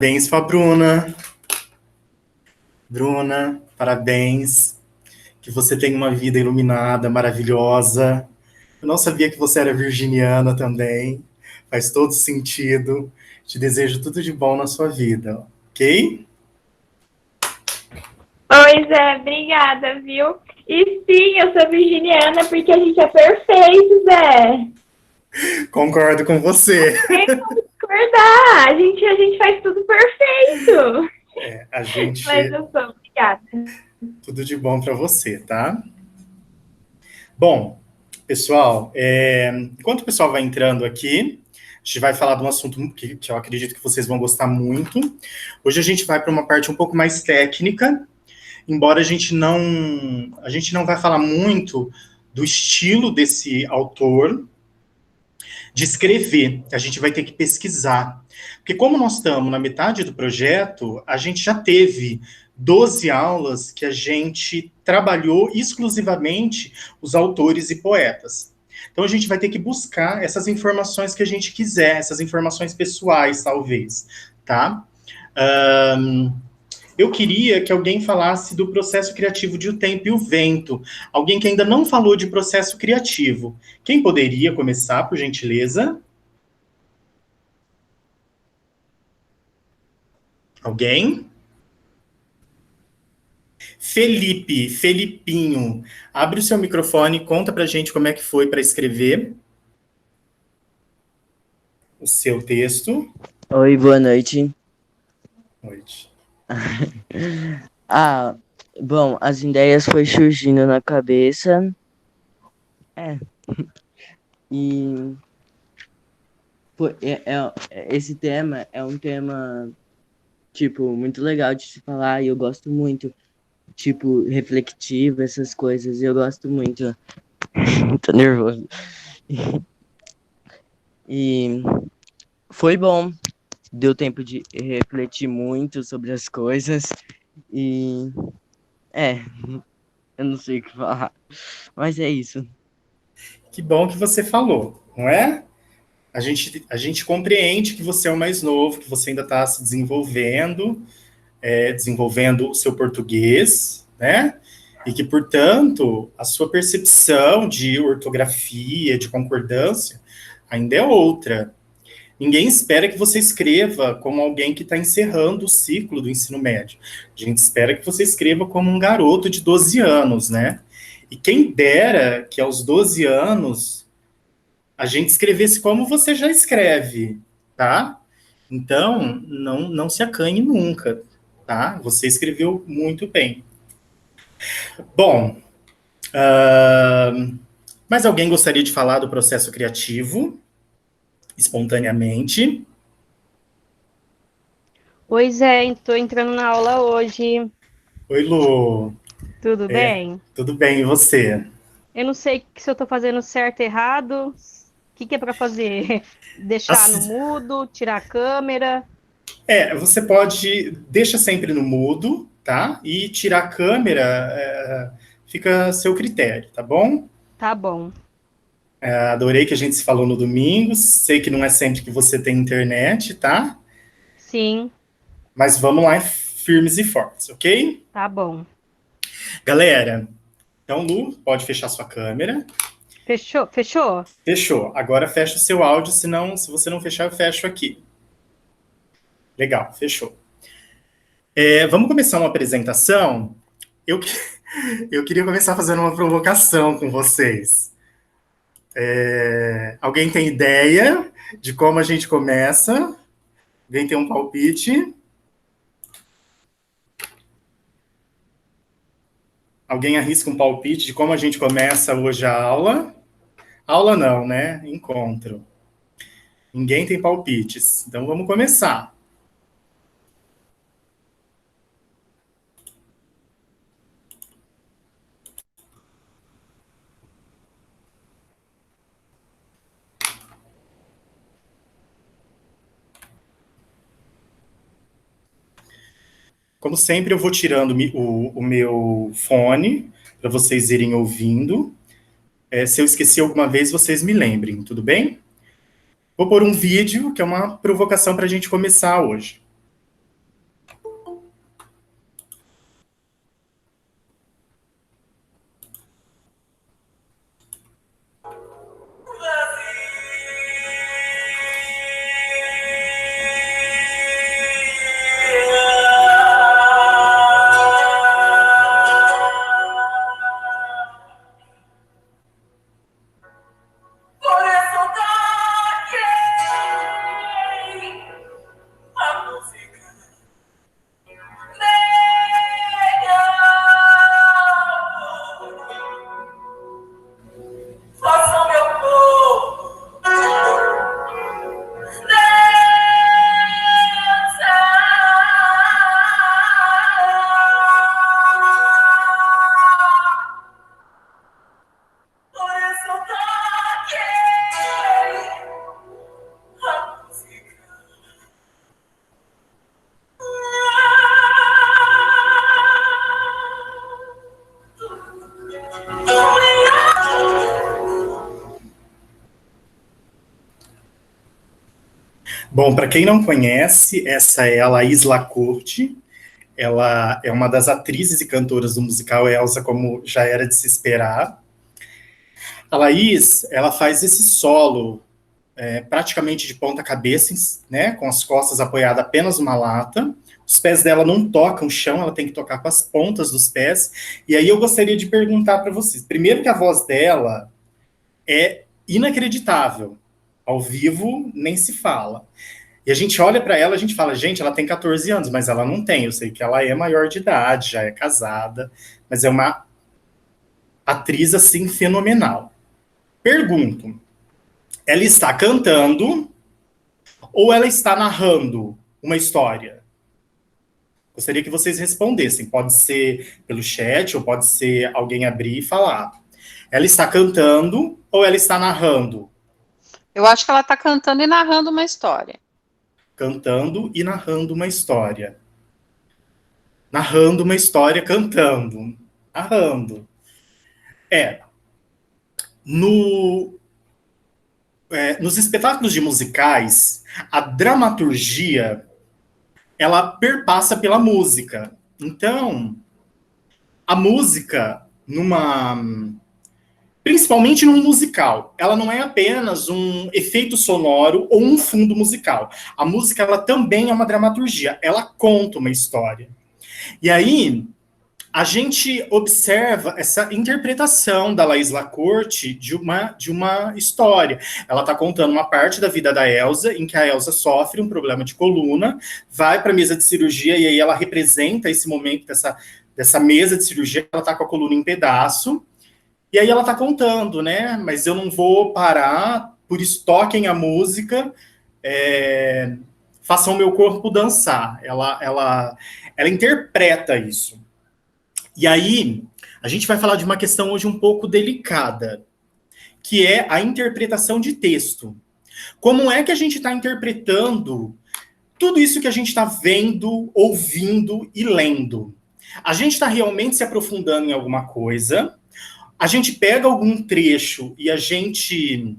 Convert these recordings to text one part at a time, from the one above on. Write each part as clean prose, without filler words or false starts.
Parabéns pra Bruna. Bruna, parabéns. Que você tenha uma vida iluminada, maravilhosa. Eu não sabia que você era virginiana também. Faz todo sentido. Te desejo tudo de bom na sua vida, ok? Oi, Zé, obrigada, viu? E sim, eu sou virginiana porque a gente é perfeito, Zé. Concordo com você. Tem como discordar, a gente faz tudo perfeito. A Mas gente. eu sou, obrigada. Tudo de bom para você, tá? Bom, pessoal, enquanto o pessoal vai entrando aqui, a gente vai falar de um assunto que eu acredito que vocês vão gostar muito. Hoje a gente vai para uma parte um pouco mais técnica, embora a gente não vai falar muito do estilo desse autor de escrever. A gente vai ter que pesquisar. Porque como nós estamos na metade do projeto, a gente já teve 12 aulas que a gente trabalhou exclusivamente os autores e poetas. Então a gente vai ter que buscar essas informações que a gente quiser, essas informações pessoais, talvez, tá? Um, eu queria que alguém falasse do processo criativo de O Tempo e o Vento. Alguém que ainda não falou de processo criativo. Quem poderia começar, por gentileza? Alguém? Felipinho, abre o seu microfone e conta pra gente como é que foi para escrever o seu texto. Oi, boa noite. Noite. Ah, bom, as ideias foi surgindo na cabeça. É, e esse tema é um tema, tipo, muito legal de se falar e eu gosto muito, tipo, reflexivo, essas coisas, eu gosto muito. Tô nervoso. E foi bom, deu tempo de refletir muito sobre as coisas e, é, eu não sei o que falar, mas é isso. Que bom que você falou, não é? A gente compreende que você é o mais novo, que você ainda está se desenvolvendo, desenvolvendo o seu português, né? E que, portanto, a sua percepção de ortografia, de concordância, ainda é outra. Ninguém espera que você escreva como alguém que está encerrando o ciclo do ensino médio. A gente espera que você escreva como um garoto de 12 anos, né? E quem dera que aos 12 anos a gente escrevesse como você já escreve, tá? Então, não se acanhe nunca, tá? Você escreveu muito bem. Bom, mas alguém gostaria de falar do processo criativo, espontaneamente? Oi, Zé, tô entrando na aula hoje. Oi, Lu. Tudo bem? Tudo bem, e você? Eu não sei se eu tô fazendo certo ou errado. O que que é para fazer? Deixar no Assim, mudo, tirar a câmera? você pode, deixa sempre no mudo, tá? E tirar a câmera, fica a seu critério, tá bom? Tá bom. Adorei que a gente se falou no domingo, sei que não é sempre que você tem internet, tá? Sim, Mas vamos lá, firmes e fortes, ok? tá bom. Galera, então, Lu, pode fechar sua câmera. Fechou? Fechou? Fechou. Agora fecha o seu áudio, senão, se você não fechar, eu fecho aqui. Legal, fechou. Vamos começar uma apresentação. Eu, eu queria começar fazendo uma provocação com vocês. Alguém tem ideia de como a gente começa? Alguém tem um palpite? Alguém arrisca um palpite de como a gente começa hoje a aula? Aula não, né? Encontro. Ninguém tem palpites. Então vamos começar. Como sempre, eu vou tirando o meu fone para vocês irem ouvindo. Se eu esqueci alguma vez, vocês me lembrem, tudo bem? Vou pôr um vídeo, que é uma provocação para a gente começar hoje. Bom, para quem não conhece, essa é a Laís Lacourte. Ela é uma das atrizes e cantoras do musical Elsa, como já era de se esperar. A Laís, ela faz esse solo praticamente de ponta cabeça, né, com as costas apoiadas apenas numa lata. Os pés dela não tocam o chão, ela tem que tocar com as pontas dos pés. E aí eu gostaria de perguntar para vocês. Primeiro que a voz dela é inacreditável. Ao vivo, nem se fala. E a gente olha para ela, a gente fala, gente, ela tem 14 anos, mas ela não tem. Eu sei que ela é maior de idade, já é casada, mas é uma atriz, assim, fenomenal. Pergunto, ela está cantando ou ela está narrando uma história? Gostaria que vocês respondessem. Pode ser pelo chat ou pode ser alguém abrir e falar. Ela está cantando ou ela está narrando? Eu acho que ela está cantando e narrando uma história. Cantando e narrando uma história. Narrando uma história, cantando. Narrando. No, nos espetáculos de musicais, a dramaturgia, ela perpassa pela música. Então, a música, principalmente num musical, ela não é apenas um efeito sonoro ou um fundo musical. A música, ela também é uma dramaturgia. Ela conta uma história. E aí, a gente observa essa interpretação da Laís Lacourte de uma história. Ela está contando uma parte da vida da Elsa, em que a Elsa sofre um problema de coluna, vai para a mesa de cirurgia, e aí ela representa esse momento dessa mesa de cirurgia, ela está com a coluna em pedaço, e aí ela está contando, né? Mas eu não vou parar, por isso toquem a música, façam o meu corpo dançar. Ela interpreta isso. E aí, a gente vai falar de uma questão hoje um pouco delicada, que é a interpretação de texto. Como é que a gente está interpretando tudo isso que a gente está vendo, ouvindo e lendo? A gente está realmente se aprofundando em alguma coisa, a gente pega algum trecho e a gente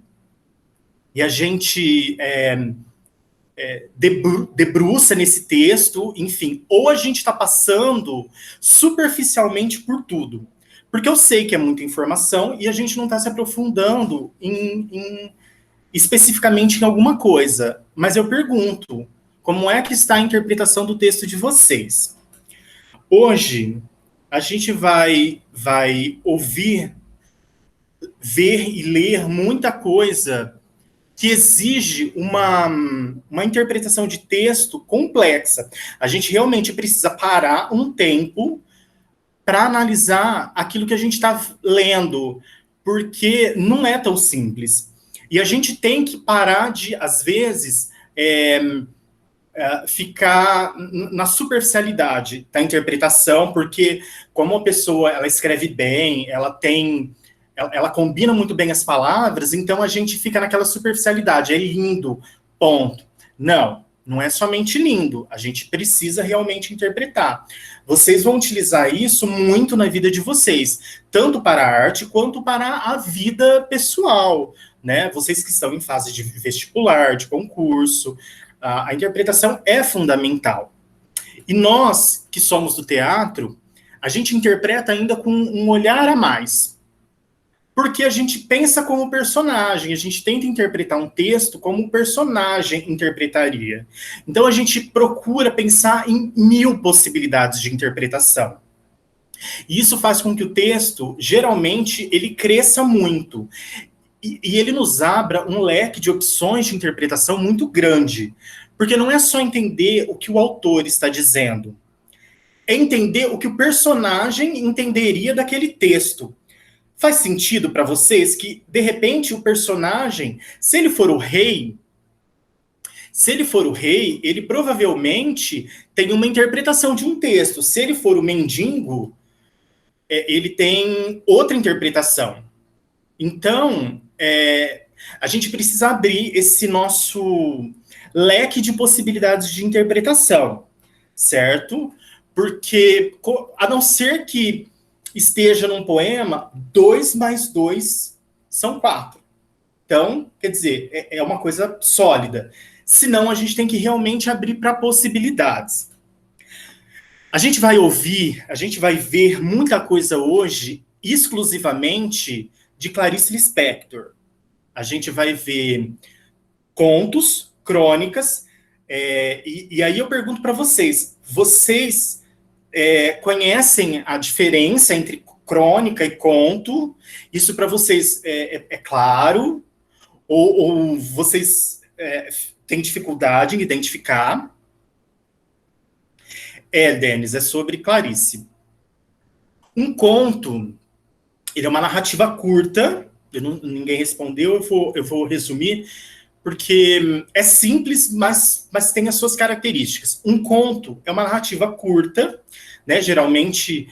debruça nesse texto, enfim, ou a gente está passando superficialmente por tudo. Porque eu sei que é muita informação e a gente não está se aprofundando especificamente em alguma coisa. Mas eu pergunto, como é que está a interpretação do texto de vocês? Hoje, a gente vai ouvir, ver e ler muita coisa que exige uma interpretação de texto complexa. A gente realmente precisa parar um tempo para analisar aquilo que a gente está lendo, porque não é tão simples. E a gente tem que parar de, às vezes, ficar na superficialidade da interpretação, porque como a pessoa ela escreve bem, ela combina muito bem as palavras, então a gente fica naquela superficialidade, é lindo, ponto. Não é somente lindo, a gente precisa realmente interpretar. Vocês vão utilizar isso muito na vida de vocês, tanto para a arte quanto para a vida pessoal, né? Vocês que estão em fase de vestibular, de concurso, a interpretação é fundamental. E nós, que somos do teatro, a gente interpreta ainda com um olhar a mais. Porque a gente pensa como personagem, a gente tenta interpretar um texto como o personagem interpretaria. Então a gente procura pensar em 1000 possibilidades de interpretação. E isso faz com que o texto, geralmente, ele cresça muito. E ele nos abra um leque de opções de interpretação muito grande. Porque não é só entender o que o autor está dizendo. É entender o que o personagem entenderia daquele texto. Faz sentido para vocês que, de repente, o personagem, se ele for o rei, ele provavelmente tem uma interpretação de um texto. Se ele for o mendigo, ele tem outra interpretação. Então, a gente precisa abrir esse nosso leque de possibilidades de interpretação, certo? Porque, a não ser que esteja num poema, 2 mais 2 são 4. Então, quer dizer, é uma coisa sólida. senão a gente tem que realmente abrir para possibilidades. A gente vai ouvir, a gente vai ver muita coisa hoje exclusivamente de Clarice Lispector. A gente vai ver contos, crônicas, e aí eu pergunto para vocês, conhecem a diferença entre crônica e conto? Isso para vocês é claro? Ou vocês têm dificuldade em identificar? Denis, é sobre Clarice. Um conto, ele é uma narrativa curta, ninguém respondeu, eu vou resumir, porque é simples, mas tem as suas características. Um conto é uma narrativa curta, né? Geralmente,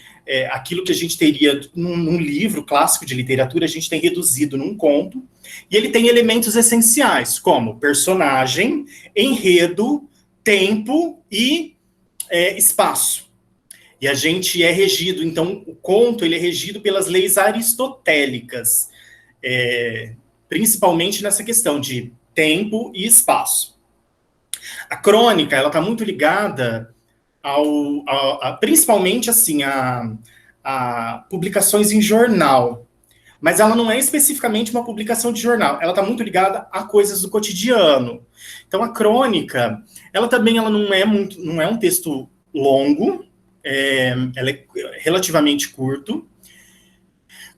aquilo que a gente teria num livro clássico de literatura, a gente tem reduzido num conto, e ele tem elementos essenciais, como personagem, enredo, tempo e espaço. E a gente é regido, então, o conto ele é regido pelas leis aristotélicas, principalmente nessa questão de tempo e espaço. A crônica, ela está muito ligada principalmente assim, a publicações em jornal, mas ela não é especificamente uma publicação de jornal, ela está muito ligada a coisas do cotidiano. Então, a crônica, ela não é um texto longo, ela é relativamente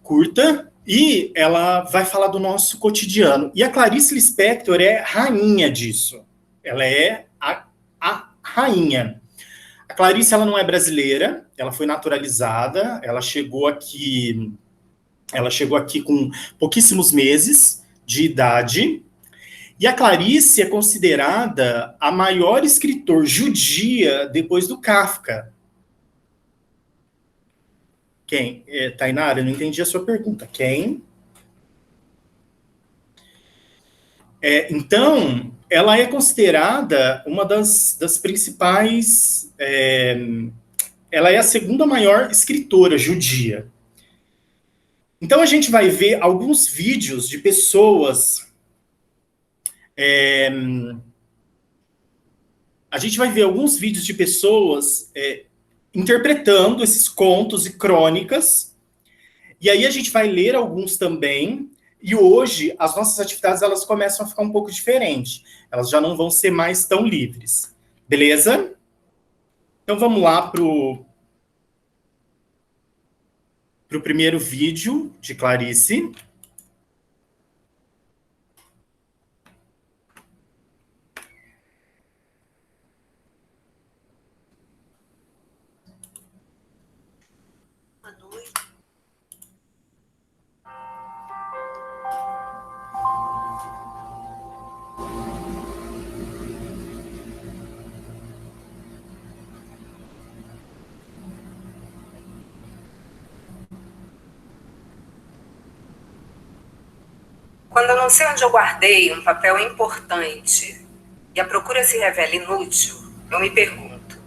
curta, e ela vai falar do nosso cotidiano. E a Clarice Lispector é rainha disso. Ela é a rainha. A Clarice, ela não é brasileira, ela foi naturalizada, ela chegou aqui com pouquíssimos meses de idade, e a Clarice é considerada a maior escritora judia depois do Kafka. Quem? Tainara, eu não entendi a sua pergunta. Quem? Então, ela é considerada uma das principais... ela é a segunda maior escritora judia. Então, a gente vai ver alguns vídeos de pessoas... a gente vai ver alguns vídeos de pessoas interpretando esses contos e crônicas, e aí a gente vai ler alguns também, e hoje as nossas atividades elas começam a ficar um pouco diferentes, elas já não vão ser mais tão livres, beleza? Então vamos lá para o primeiro vídeo de Clarice. Quando eu não sei onde eu guardei um papel importante e a procura se revela inútil, eu me pergunto,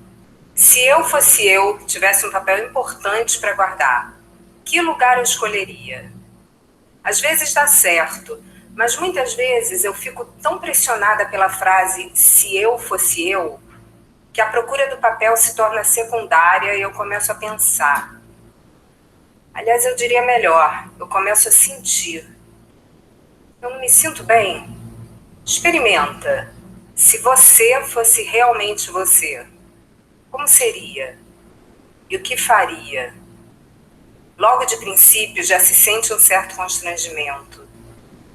se eu fosse eu, tivesse um papel importante para guardar, que lugar eu escolheria? Às vezes dá certo, mas muitas vezes eu fico tão pressionada pela frase "se eu fosse eu", que a procura do papel se torna secundária e eu começo a pensar. Aliás, eu diria melhor, eu começo a sentir. Eu não me sinto bem? Experimenta. Se você fosse realmente você, como seria? E o que faria? Logo de princípio já se sente um certo constrangimento.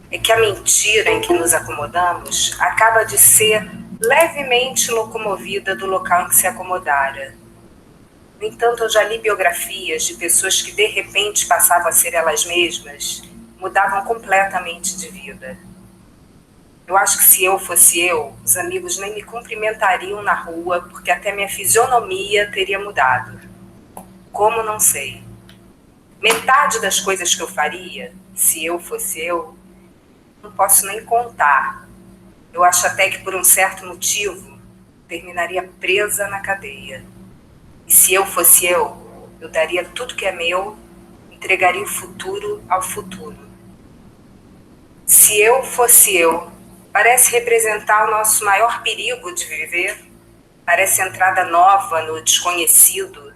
É que a mentira em que nos acomodamos acaba de ser levemente locomovida do local em que se acomodara. No entanto, eu já li biografias de pessoas que de repente passavam a ser elas mesmas, mudavam completamente de vida. Eu acho que se eu fosse eu, os amigos nem me cumprimentariam na rua, porque até minha fisionomia teria mudado. Como, não sei. Metade das coisas que eu faria, se eu fosse eu, não posso nem contar. Eu acho até que por um certo motivo, terminaria presa na cadeia. E se eu fosse eu daria tudo que é meu, entregaria o futuro ao futuro. Se eu fosse eu, Parece representar o nosso maior perigo de viver. Parece entrada nova no desconhecido.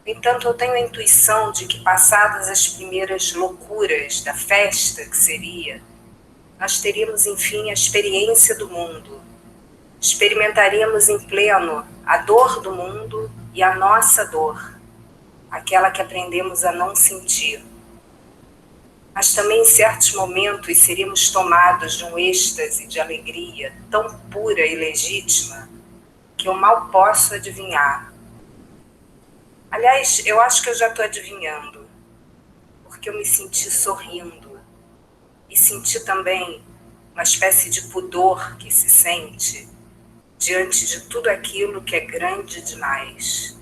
No entanto, eu tenho a intuição de que, passadas as primeiras loucuras da festa que seria, nós teríamos, enfim, a experiência do mundo. Experimentaríamos em pleno a dor do mundo e a nossa dor, aquela que aprendemos a não sentir. Mas também, em certos momentos, seríamos tomados de um êxtase de alegria tão pura e legítima que eu mal posso adivinhar. Aliás, eu acho que eu já estou adivinhando, porque eu me senti sorrindo e senti também uma espécie de pudor que se sente diante de tudo aquilo que é grande demais.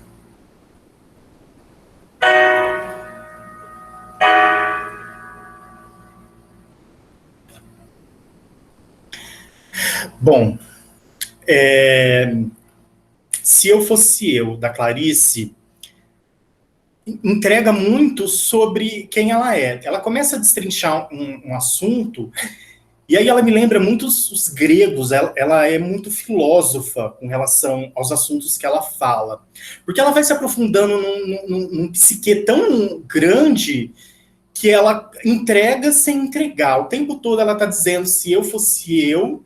Bom, Se Eu Fosse Eu, da Clarice, entrega muito sobre quem ela é. Ela começa a destrinchar um assunto, e aí ela me lembra muito os gregos, ela é muito filósofa com relação aos assuntos que ela fala. Porque ela vai se aprofundando num psique tão grande que ela entrega sem entregar. O tempo todo ela está dizendo, se eu fosse eu...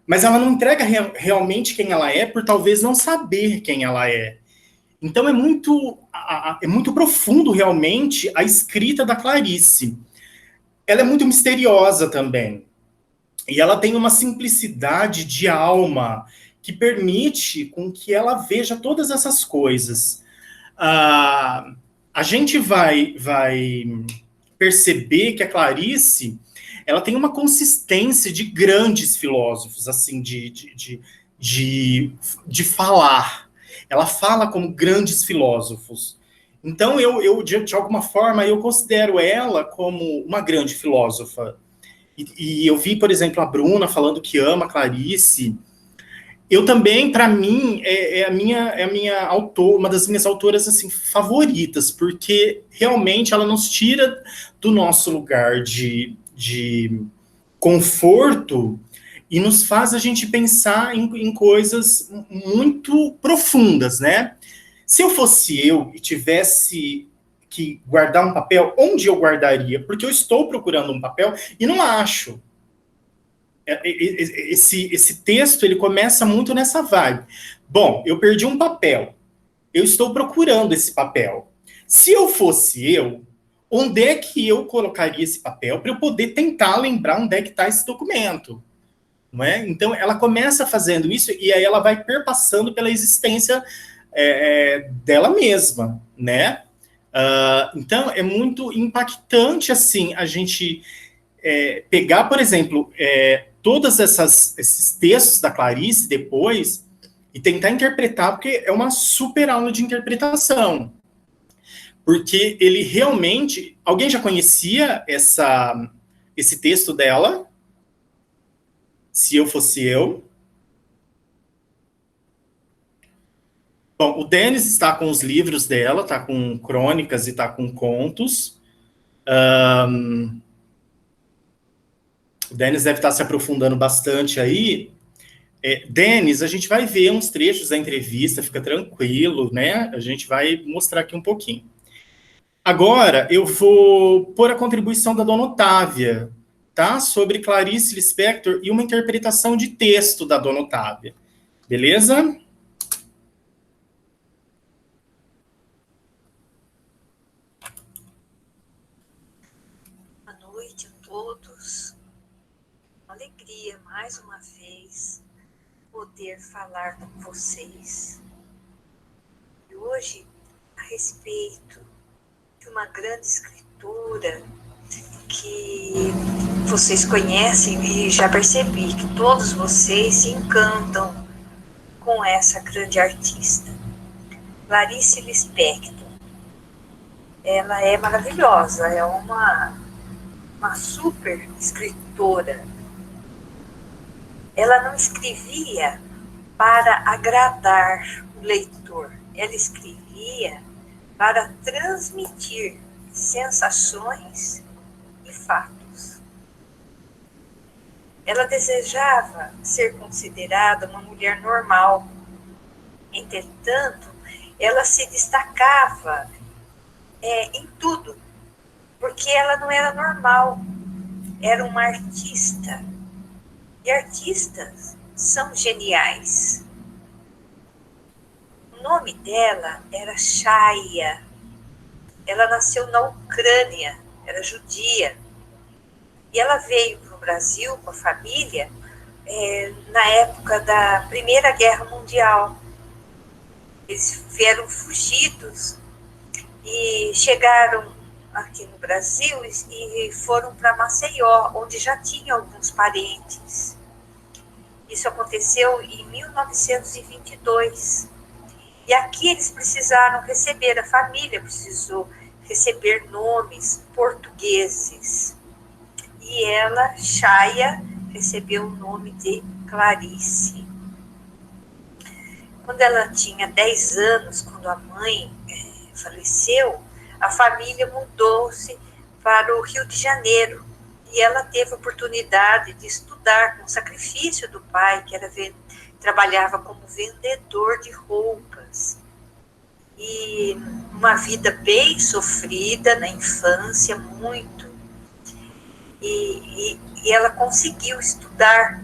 Mas ela não entrega realmente quem ela é, por talvez não saber quem ela é. Então é muito profundo realmente a escrita da Clarice. Ela é muito misteriosa também. E ela tem uma simplicidade de alma que permite com que ela veja todas essas coisas. A gente vai perceber que a Clarice, ela tem uma consistência de grandes filósofos, assim, de falar. Ela fala como grandes filósofos. Então, eu de alguma forma, eu considero ela como uma grande filósofa. E eu vi, por exemplo, a Bruna falando que ama a Clarice. Eu também, para mim, é a minha autor, uma das minhas autoras assim, favoritas, porque realmente ela nos tira do nosso lugar de conforto e nos faz a gente pensar em coisas muito profundas, né? Se eu fosse eu e tivesse que guardar um papel, onde eu guardaria? Porque eu estou procurando um papel e não acho. Esse texto, ele começa muito nessa vibe. Bom, eu perdi um papel. Eu estou procurando esse papel. Se eu fosse eu, onde é que eu colocaria esse papel para eu poder tentar lembrar onde é que está esse documento? Não é? Então, ela começa fazendo isso e aí ela vai perpassando pela existência dela mesma, né? Então, é muito impactante, assim, a gente pegar, por exemplo, todos esses textos da Clarice depois e tentar interpretar, porque é uma super aula de interpretação. Porque ele realmente... Alguém já conhecia esse texto dela? Se Eu Fosse Eu. Bom, o Denis está com os livros dela, está com crônicas e está com contos. O Denis deve estar se aprofundando bastante aí. Denis, a gente vai ver uns trechos da entrevista, fica tranquilo, né? A gente vai mostrar aqui um pouquinho. Agora, eu vou pôr a contribuição da Dona Otávia, tá? Sobre Clarice Lispector e uma interpretação de texto da Dona Otávia. Beleza? Boa noite a todos. Uma alegria, mais uma vez, poder falar com vocês. E hoje, a respeito de uma grande escritora que vocês conhecem e já percebi que todos vocês se encantam com essa grande artista. Clarice Lispector. Ela é maravilhosa, é uma super escritora. Ela não escrevia para agradar o leitor, ela escrevia para transmitir sensações e fatos. ela desejava ser considerada uma mulher normal. Entretanto, ela se destacava em tudo, porque ela não era normal, era uma artista. E artistas são geniais. O nome dela era Chaya. Ela nasceu na Ucrânia, era judia. E ela veio para o Brasil com a família na época da Primeira Guerra Mundial. Eles vieram fugidos e chegaram aqui no Brasil e foram para Maceió, onde já tinha alguns parentes. Isso aconteceu em 1922. E aqui eles precisaram receber, a família precisou receber nomes portugueses. E ela, Chaya, recebeu o nome de Clarice. Quando ela tinha 10 anos, quando a mãe faleceu, a família mudou-se para o Rio de Janeiro. E ela teve a oportunidade de estudar com o sacrifício do pai, que trabalhava como vendedor de roupas. E uma vida bem sofrida na infância, muito. E ela conseguiu estudar.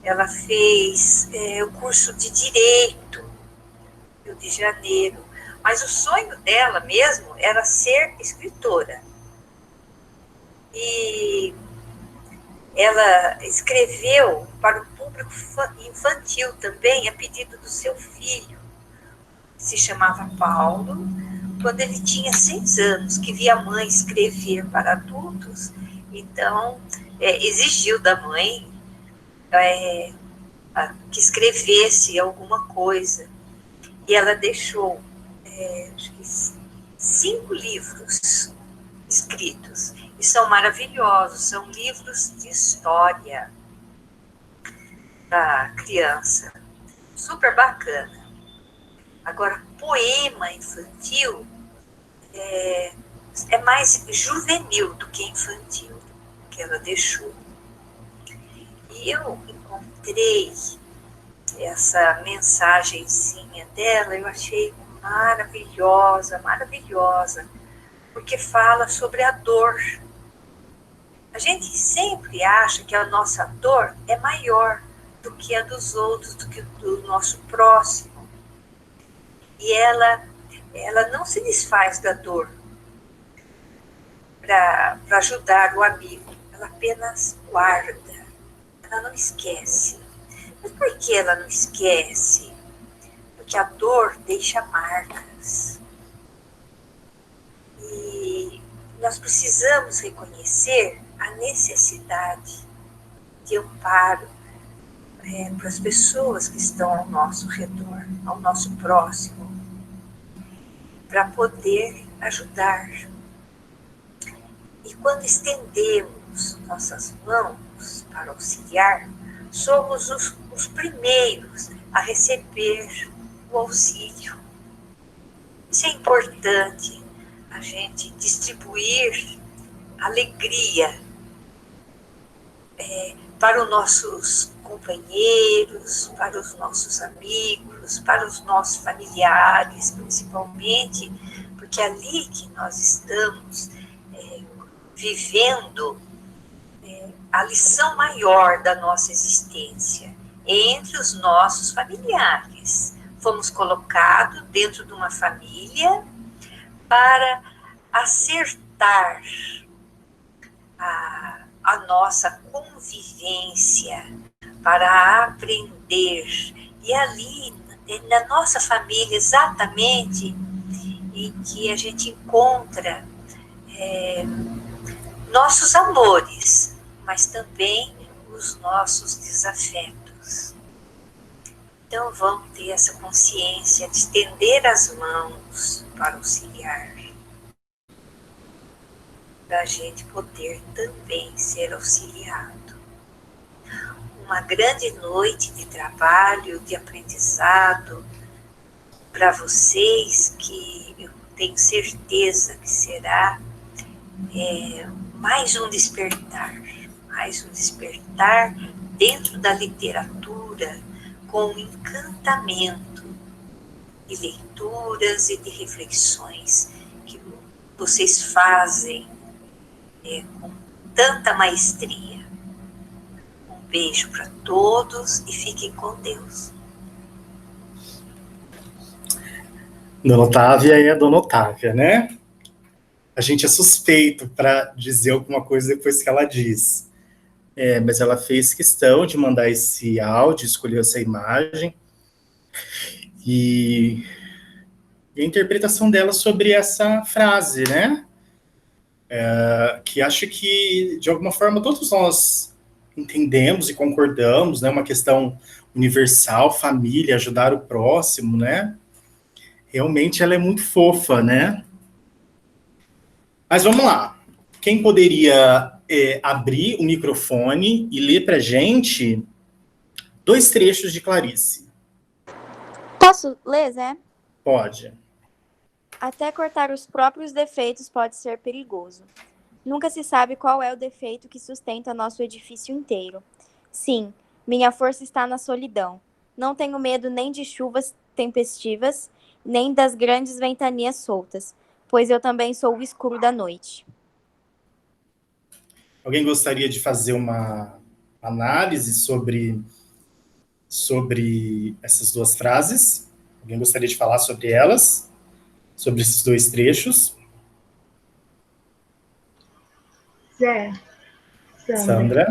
Ela fez o curso de Direito no Rio de Janeiro. Mas o sonho dela mesmo era ser escritora. E ela escreveu para o público infantil também, a pedido do seu filho, que se chamava Paulo, quando ele tinha 6 anos, que via a mãe escrever para adultos, então exigiu da mãe que escrevesse alguma coisa. E ela deixou acho que 5 livros escritos, e são maravilhosos, são livros de história da criança, super bacana. Agora, poema infantil é mais juvenil do que infantil, que ela deixou. E eu encontrei essa mensagenzinha dela, eu achei maravilhosa, maravilhosa, porque fala sobre a dor. A gente sempre acha que a nossa dor é maior do que a dos outros, do que do nosso próximo. E ela não se desfaz da dor para ajudar o amigo, ela apenas guarda, ela não esquece. Mas por que ela não esquece? Porque a dor deixa marcas. E nós precisamos reconhecer a necessidade de amparo para as pessoas que estão ao nosso redor, ao nosso próximo, para poder ajudar. E quando estendemos nossas mãos para auxiliar, somos os primeiros a receber o auxílio. Isso é importante, a gente distribuir alegria para os nossos companheiros, para os nossos amigos, para os nossos familiares, principalmente, porque é ali que nós estamos vivendo a lição maior da nossa existência, entre os nossos familiares. Fomos colocados dentro de uma família para acertar a nossa convivência, para aprender. E ali, na nossa família, exatamente, em que a gente encontra nossos amores, mas também os nossos desafetos. Então, vamos ter essa consciência de estender as mãos para auxiliar, para a gente poder também ser auxiliado. Uma grande noite de trabalho, de aprendizado para vocês, que eu tenho certeza que será mais um despertar, mais um despertar dentro da literatura com um encantamento de leituras e de reflexões que vocês fazem com tanta maestria. Um beijo para todos e fiquem com Deus. Dona Otávia é a Dona Otávia, né? A gente é suspeito para dizer alguma coisa depois que ela diz. Mas ela fez questão de mandar esse áudio, escolheu essa imagem. E a interpretação dela sobre essa frase, né? Que acho que, de alguma forma, todos nós entendemos e concordamos, né? Uma questão universal, família, ajudar o próximo, né? Realmente ela é muito fofa, né? Mas vamos lá. Quem poderia abrir o microfone e ler para a gente 2 trechos de Clarice? Posso ler, Zé? Pode. Até cortar os próprios defeitos pode ser perigoso. Nunca se sabe qual é o defeito que sustenta nosso edifício inteiro. Sim, minha força está na solidão. Não tenho medo nem de chuvas tempestivas, nem das grandes ventanias soltas, pois eu também sou o escuro da noite. Alguém gostaria de fazer uma análise sobre essas 2 frases? Alguém gostaria de falar sobre elas? Sobre esses 2 trechos? Zé, Sandra?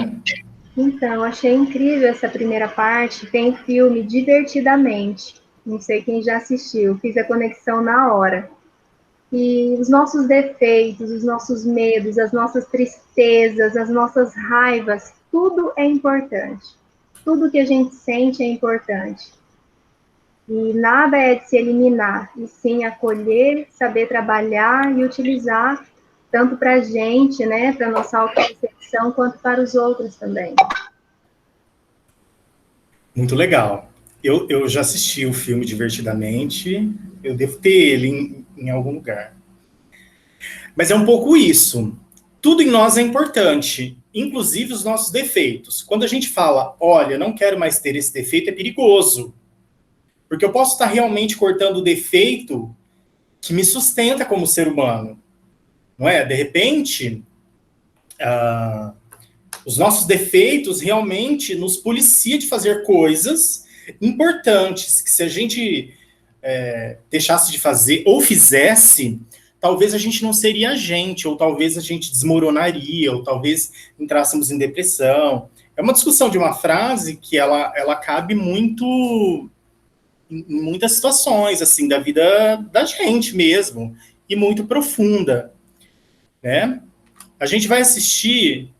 Então, achei incrível essa primeira parte. Tem filme Divertidamente. Não sei quem já assistiu, fiz a conexão na hora. E os nossos defeitos, os nossos medos, as nossas tristezas, as nossas raivas, tudo é importante. Tudo que a gente sente é importante. E nada é de se eliminar, e sim acolher, saber trabalhar e utilizar tanto para a gente, né, para a nossa autopercepção, quanto para os outros também. Muito legal. Eu já assisti o filme Divertidamente, eu devo ter ele em algum lugar. Mas é um pouco isso. Tudo em nós é importante, inclusive os nossos defeitos. Quando a gente fala, olha, não quero mais ter esse defeito, é perigoso. Porque eu posso estar realmente cortando o defeito que me sustenta como ser humano. Não é? De repente, os nossos defeitos realmente nos policia de fazer coisas importantes, que se a gente deixasse de fazer ou fizesse, talvez a gente não seria a gente, ou talvez a gente desmoronaria, ou talvez entrássemos em depressão. É uma discussão de uma frase que ela cabe muito em muitas situações, assim, da vida da gente mesmo, e muito profunda, né? A gente vai assistir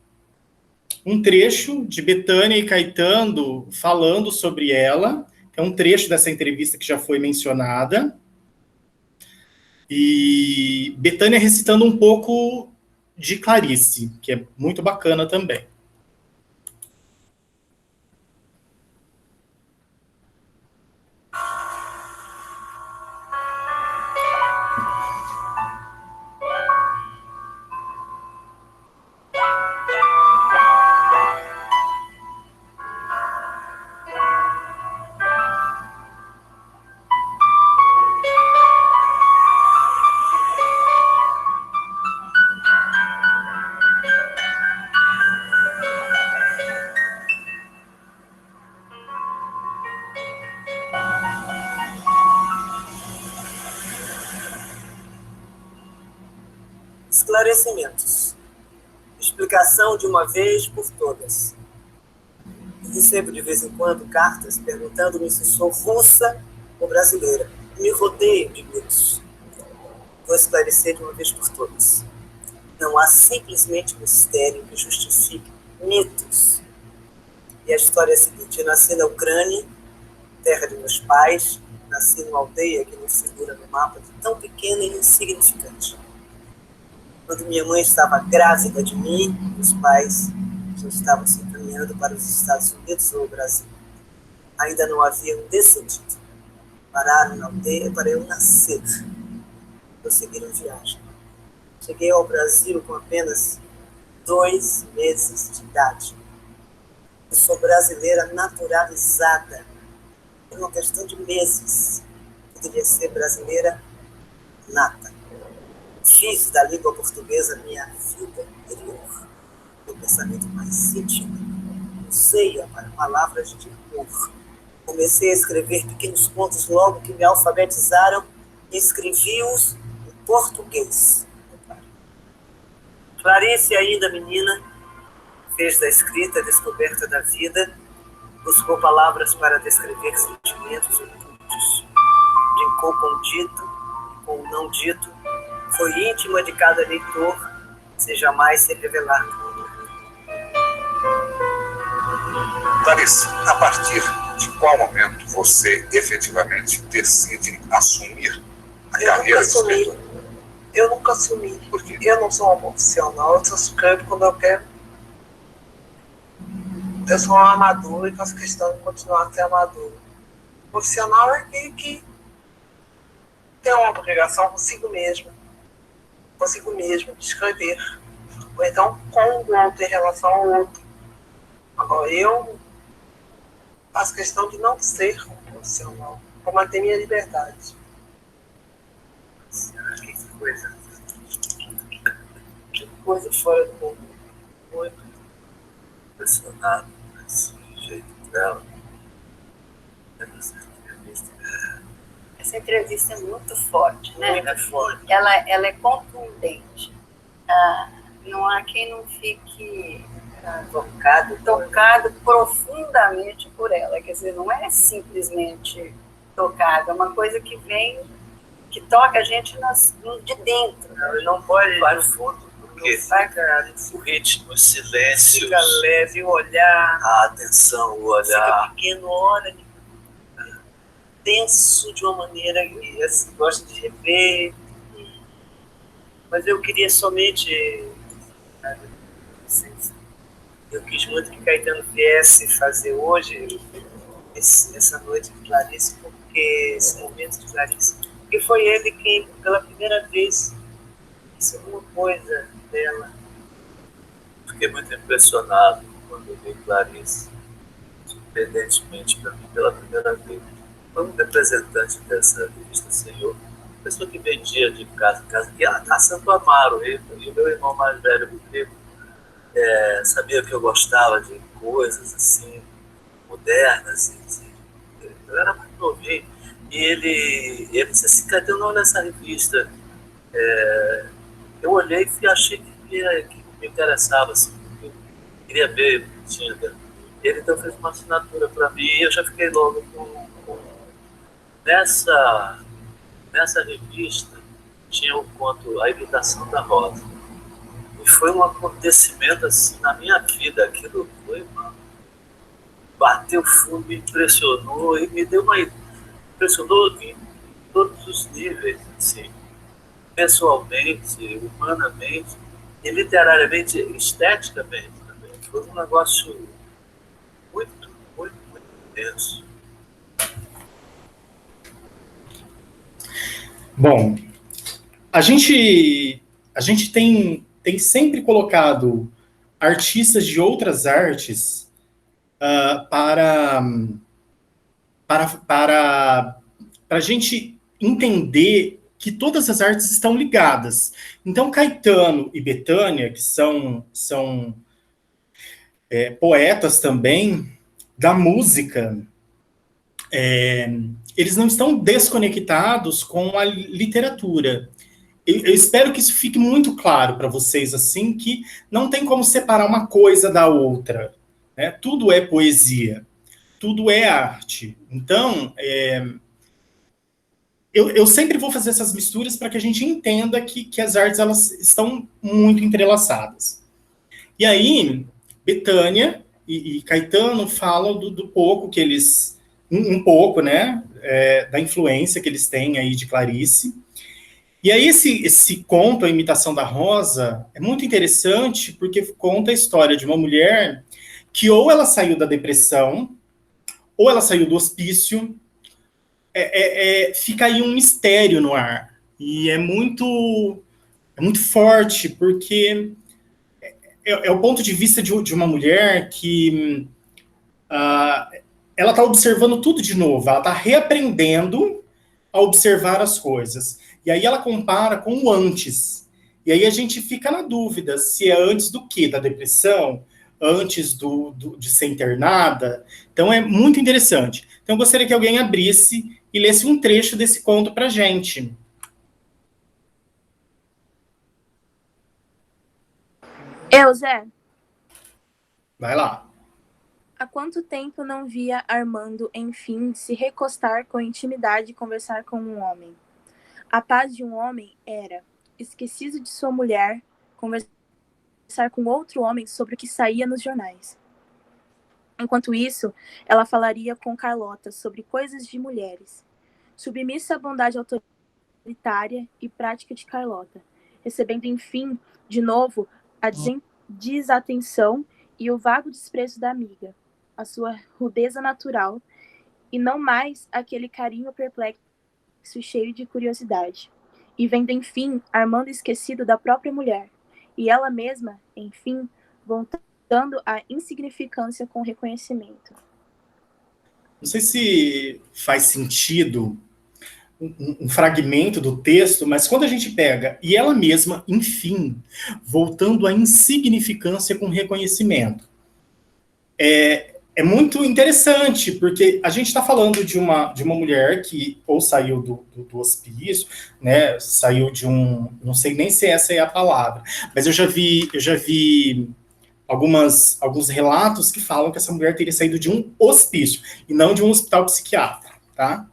um trecho de Bethânia e Caetano falando sobre ela, é um trecho dessa entrevista que já foi mencionada, e Bethânia recitando um pouco de Clarice, que é muito bacana também. Esclarecimentos. Explicação de uma vez por todas. Recebo de vez em quando cartas perguntando-me se sou russa ou brasileira. Me rodeio de mitos. Vou esclarecer de uma vez por todas. Não há simplesmente mistério que justifique mitos. E a história é a seguinte: eu nasci na Ucrânia, terra de meus pais, nasci numa aldeia que não figura no mapa de tão pequena e insignificante. Quando minha mãe estava grávida de mim, meus pais já estavam se encaminhando para os Estados Unidos ou o Brasil. Ainda não haviam decidido. Pararam na aldeia para eu nascer. Prosseguiram viagem. Cheguei ao Brasil com apenas 2 meses de idade. Eu sou brasileira naturalizada. Por uma questão de meses, poderia ser brasileira nata. Fiz da língua portuguesa minha vida interior, meu pensamento mais íntimo. Usei-a para palavras de amor. Comecei a escrever pequenos contos logo que me alfabetizaram e escrevi-os em português. Clarice, ainda menina, fez da escrita a descoberta da vida, buscou palavras para descrever sentimentos ocultos. Brincou com o dito, com o não dito, foi íntima de cada leitor, sem jamais se revelar tudo. Clarice, a partir de qual momento você efetivamente decide assumir a carreira de escritor? Eu nunca assumi. Por quê? Eu não sou uma profissional, eu só escrevo quando eu quero. Eu sou um amador e faço questão de continuar a ser amador. O profissional é aquele que tem uma obrigação consigo mesmo de escrever. Ou então com o outro, em relação ao outro. Agora, eu faço questão de não ser um profissional, para manter minha liberdade. Que coisa fora do mundo. Muito impressionado com esse jeito dela. Essa entrevista é muito forte, né? Muito forte. Ela é contundente. Não há quem não fique tocado profundamente por ela. Quer dizer, não é simplesmente tocado, é uma coisa que vem, que toca a gente de dentro. Não pode Vai no fundo, porque o ritmo, os silêncios, fica leve, o olhar, a atenção, o olhar. Fica pequeno, olha, denso de uma maneira que assim, gosta de rever. Mas eu queria somente... Eu quis muito que Caetano viesse fazer hoje essa noite de Clarice, porque esse momento de Clarice, porque foi ele quem, pela primeira vez, disse alguma coisa dela. Fiquei muito impressionado quando eu vi Clarice, surpreendentemente para mim, pela primeira vez. Foi um representante dessa revista Senhor, pessoa que vendia de casa em casa, que ela está Santo Amaro, e meu irmão mais velho, Rodrigo, sabia que eu gostava de coisas assim, modernas, eu era muito novinho, e ele disse assim, cadê o nome dessa revista? Eu olhei e achei que me interessava, assim, eu queria ver o que tinha dentro. Ele então fez uma assinatura para mim e eu já fiquei logo com... Nessa revista tinha o conto A Imitação da Rosa. E foi um acontecimento assim na minha vida. Aquilo foi, bateu fundo, me impressionou e me deu impressionou em todos os níveis, assim, pessoalmente, humanamente e literariamente, esteticamente também. Foi um negócio muito, muito, muito intenso. Bom, a gente tem sempre colocado artistas de outras artes para a gente entender que todas as artes estão ligadas. Então, Caetano e Bethânia, que são poetas também da música, eles não estão desconectados com a literatura. Eu espero que isso fique muito claro para vocês, assim, que não tem como separar uma coisa da outra, né? Tudo é poesia, tudo é arte. Então, eu sempre vou fazer essas misturas para que a gente entenda que as artes elas estão muito entrelaçadas. E aí, Bethânia e Caetano falam do pouco que eles... Um pouco, né, da influência que eles têm aí de Clarice. E aí esse conto, A Imitação da Rosa, é muito interessante porque conta a história de uma mulher que ou ela saiu da depressão, ou ela saiu do hospício, fica aí um mistério no ar. E é muito forte, porque é o ponto de vista de uma mulher que ela está observando tudo de novo, ela está reaprendendo a observar as coisas. E aí ela compara com o antes. E aí a gente fica na dúvida se é antes do quê? Da depressão? Antes de ser internada? Então é muito interessante. Então eu gostaria que alguém abrisse e lesse um trecho desse conto para a gente. Eu, Zé. Vai lá. Há quanto tempo não via Armando, enfim, se recostar com intimidade e conversar com um homem? A paz de um homem era, esquecido de sua mulher, conversar com outro homem sobre o que saía nos jornais. Enquanto isso, ela falaria com Carlota sobre coisas de mulheres, submissa à bondade autoritária e prática de Carlota, recebendo, enfim, de novo, a desatenção e o vago desprezo da amiga, a sua rudeza natural, e não mais aquele carinho perplexo e cheio de curiosidade. E vendo, enfim, Armando esquecido da própria mulher, e ela mesma, enfim, voltando à insignificância com reconhecimento. Não sei se faz sentido um fragmento do texto, mas quando a gente pega, e ela mesma, enfim, voltando à insignificância com reconhecimento. É muito interessante, porque a gente está falando de uma mulher que ou saiu do hospício, né, saiu de não sei nem se essa é a palavra, mas eu já vi alguns relatos que falam que essa mulher teria saído de um hospício, e não de um hospital psiquiátrico, tá?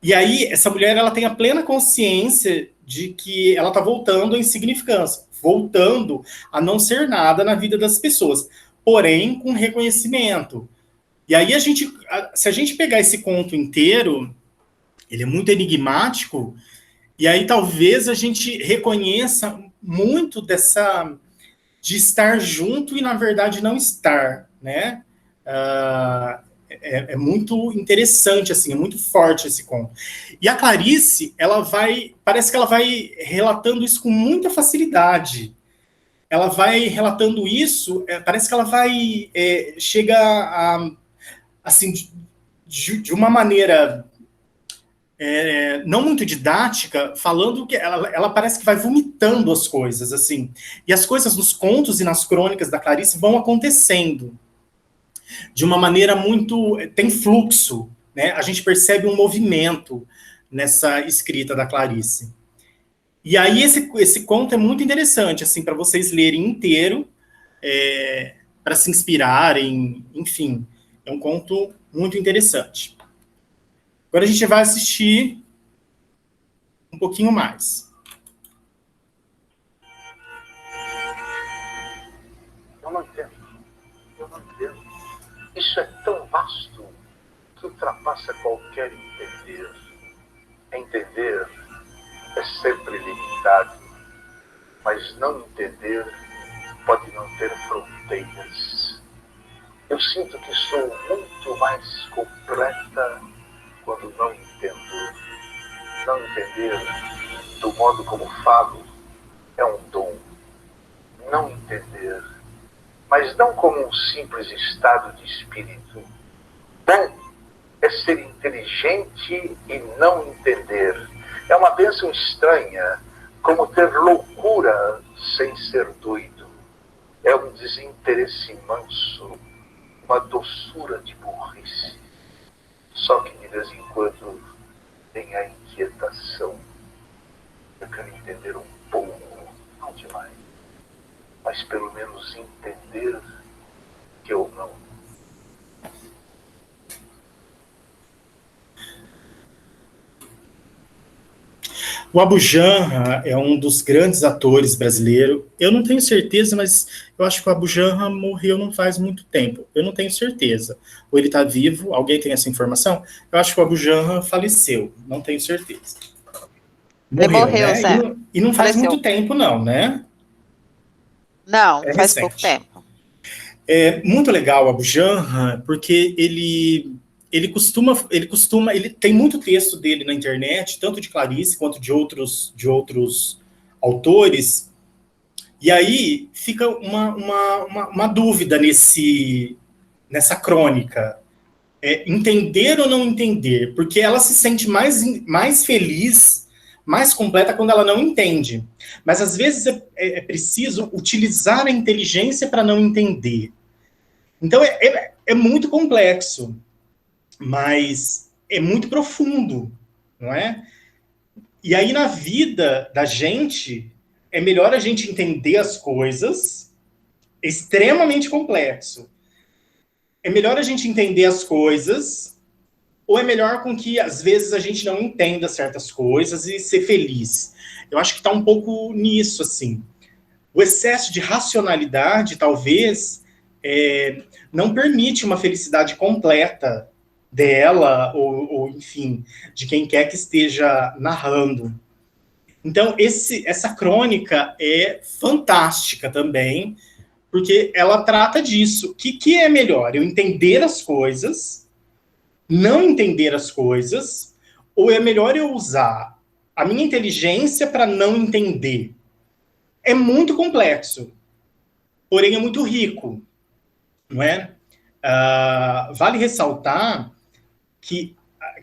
E aí, essa mulher, ela tem a plena consciência de que ela está voltando à insignificância, voltando a não ser nada na vida das pessoas, porém com reconhecimento. E aí, se a gente pegar esse conto inteiro, ele é muito enigmático, e aí talvez a gente reconheça muito de estar junto e, na verdade, não estar, né? É muito interessante, assim, é muito forte esse conto. E a Clarice, parece que ela vai relatando isso com muita facilidade. Ela vai relatando isso, parece que ela chega assim, de uma maneira não muito didática, falando que ela parece que vai vomitando as coisas, assim. E as coisas nos contos e nas crônicas da Clarice vão acontecendo de uma maneira muito... tem fluxo, né? A gente percebe um movimento nessa escrita da Clarice. E aí esse conto é muito interessante, assim, para vocês lerem inteiro, para se inspirarem, enfim. É um conto muito interessante. Agora a gente vai assistir um pouquinho mais. Eu não entendo. Isso é tão vasto que ultrapassa qualquer entender. Entender é sempre limitado, mas não entender pode não ter fronteiras. Eu sinto que sou muito mais completa quando não entendo. Não entender do modo como falo é um dom. Não entender, mas não como um simples estado de espírito. Bom é ser inteligente e não entender. É uma bênção estranha, como ter loucura sem ser doido. É um desinteresse manso, uma doçura de burrice. Só que de vez em quando tem a inquietação. Eu quero entender um pouco, não demais, mas pelo menos entender que eu não. O Abu Janra é um dos grandes atores brasileiros. Eu não tenho certeza, mas eu acho que o Abu Janra morreu não faz muito tempo. Eu não tenho certeza. Ou ele está vivo, alguém tem essa informação? Eu acho que o Abu Janra faleceu, não tenho certeza. Ele morreu, né? Zé. E não faz Faleceu. muito tempo, não, né? Não, É faz recente. pouco tempo. É muito legal o Abu Janra, porque ele tem muito texto dele na internet, tanto de Clarice quanto de outros autores, E aí fica uma dúvida nessa crônica. Entender ou não entender? Porque ela se sente mais feliz, mais completa quando ela não entende. Mas às vezes é preciso utilizar a inteligência para não entender. Então é muito complexo, mas é muito profundo, não é? E aí na vida da gente, é melhor a gente entender as coisas, é extremamente complexo. É melhor a gente entender as coisas, ou é melhor com que, às vezes, a gente não entenda certas coisas e ser feliz? Eu acho que está um pouco nisso, assim. O excesso de racionalidade, talvez, não permite uma felicidade completa dela, ou enfim, de quem quer que esteja narrando. Então, essa crônica é fantástica também, porque ela trata disso. O que é melhor? Eu entender as coisas, não entender as coisas, ou é melhor eu usar a minha inteligência para não entender? É muito complexo, porém é muito rico, não é? Vale ressaltar que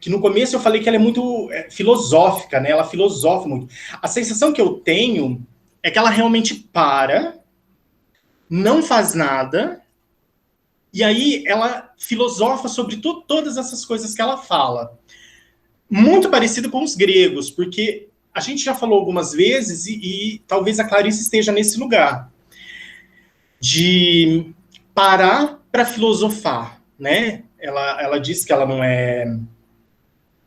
no começo eu falei que ela é muito filosófica, né? Ela filosofa muito. A sensação que eu tenho é que ela realmente para, não faz nada, e aí ela filosofa sobre todas essas coisas que ela fala. Muito parecido com os gregos, porque a gente já falou algumas vezes, e talvez a Clarice esteja nesse lugar, de parar para filosofar, né? Ela diz que ela não é...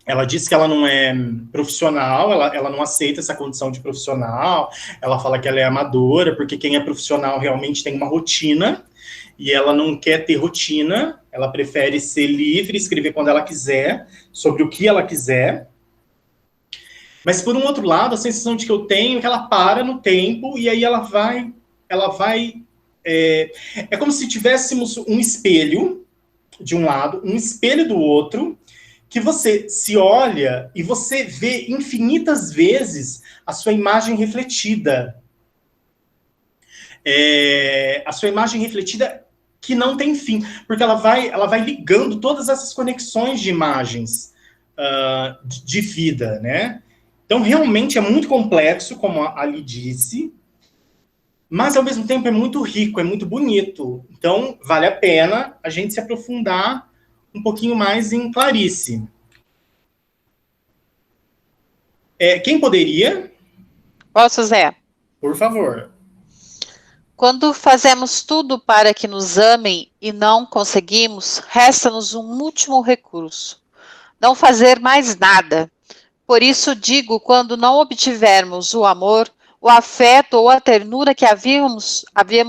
Ela diz que ela não é profissional, ela não aceita essa condição de profissional, ela fala que ela é amadora, porque quem é profissional realmente tem uma rotina, e ela não quer ter rotina, ela prefere ser livre, escrever quando ela quiser, sobre o que ela quiser. Mas, por um outro lado, a sensação de que eu tenho é que ela para no tempo, e aí ela vai... É como se tivéssemos um espelho, de um lado, um espelho do outro, que você se olha e você vê infinitas vezes a sua imagem refletida. A sua imagem refletida que não tem fim, porque ela vai ligando todas essas conexões de imagens de vida, né? Então, realmente é muito complexo, como a Ali disse, mas, ao mesmo tempo, é muito rico, é muito bonito. Então, vale a pena a gente se aprofundar um pouquinho mais em Clarice. Quem poderia? Posso, Zé? Por favor. Quando fazemos tudo para que nos amem e não conseguimos, resta-nos um último recurso: não fazer mais nada. Por isso digo, quando não obtivermos o amor, o afeto ou a ternura que havíamos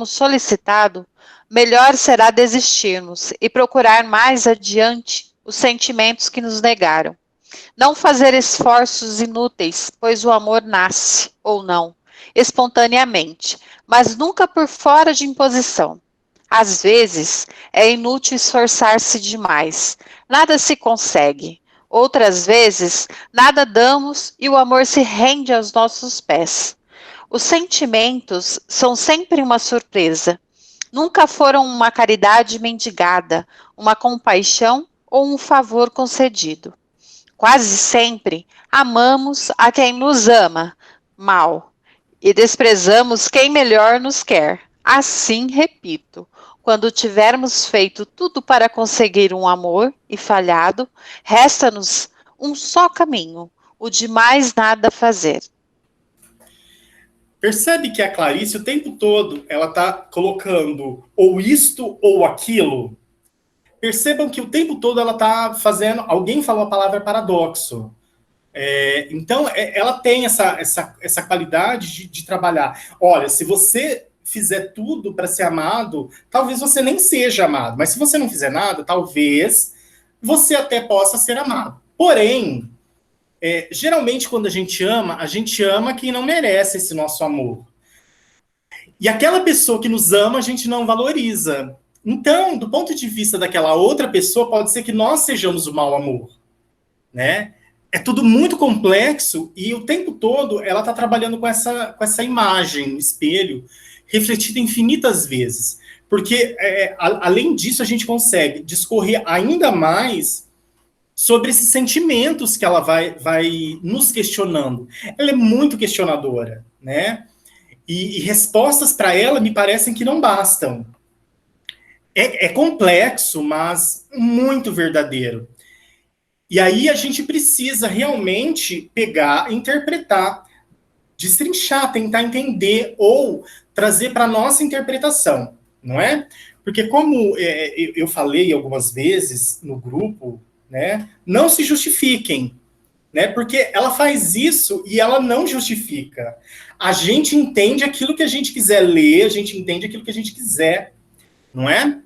solicitado, melhor será desistirmos e procurar mais adiante os sentimentos que nos negaram. Não fazer esforços inúteis, pois o amor nasce, ou não, espontaneamente, mas nunca por fora de imposição. Às vezes, é inútil esforçar-se demais, nada se consegue. Outras vezes, nada damos e o amor se rende aos nossos pés. Os sentimentos são sempre uma surpresa. Nunca foram uma caridade mendigada, uma compaixão ou um favor concedido. Quase sempre amamos a quem nos ama mal e desprezamos quem melhor nos quer. Assim, repito, quando tivermos feito tudo para conseguir um amor e falhado, resta-nos um só caminho, o de mais nada fazer. Percebe que a Clarice, o tempo todo, ela está colocando ou isto ou aquilo? Percebam que o tempo todo ela está fazendo... Alguém falou a palavra paradoxo. Então, ela tem essa qualidade de trabalhar. Olha, se você fizer tudo para ser amado, talvez você nem seja amado. Mas se você não fizer nada, talvez você até possa ser amado. Porém, geralmente quando a gente ama quem não merece esse nosso amor. E aquela pessoa que nos ama, a gente não valoriza. Então, do ponto de vista daquela outra pessoa, pode ser que nós sejamos o mau amor, né? É tudo muito complexo e o tempo todo ela está trabalhando com essa imagem, um espelho, refletida infinitas vezes. Porque, além disso, a gente consegue discorrer ainda mais sobre esses sentimentos que ela vai nos questionando. Ela é muito questionadora, né? E respostas para ela me parecem que não bastam. É complexo, mas muito verdadeiro. E aí a gente precisa realmente pegar, interpretar, destrinchar, tentar entender ou trazer para a nossa interpretação, não é? Porque como eu falei algumas vezes no grupo, né, não se justifiquem, né, porque ela faz isso e ela não justifica. A gente entende aquilo que a gente quiser ler, a gente entende aquilo que a gente quiser, não é?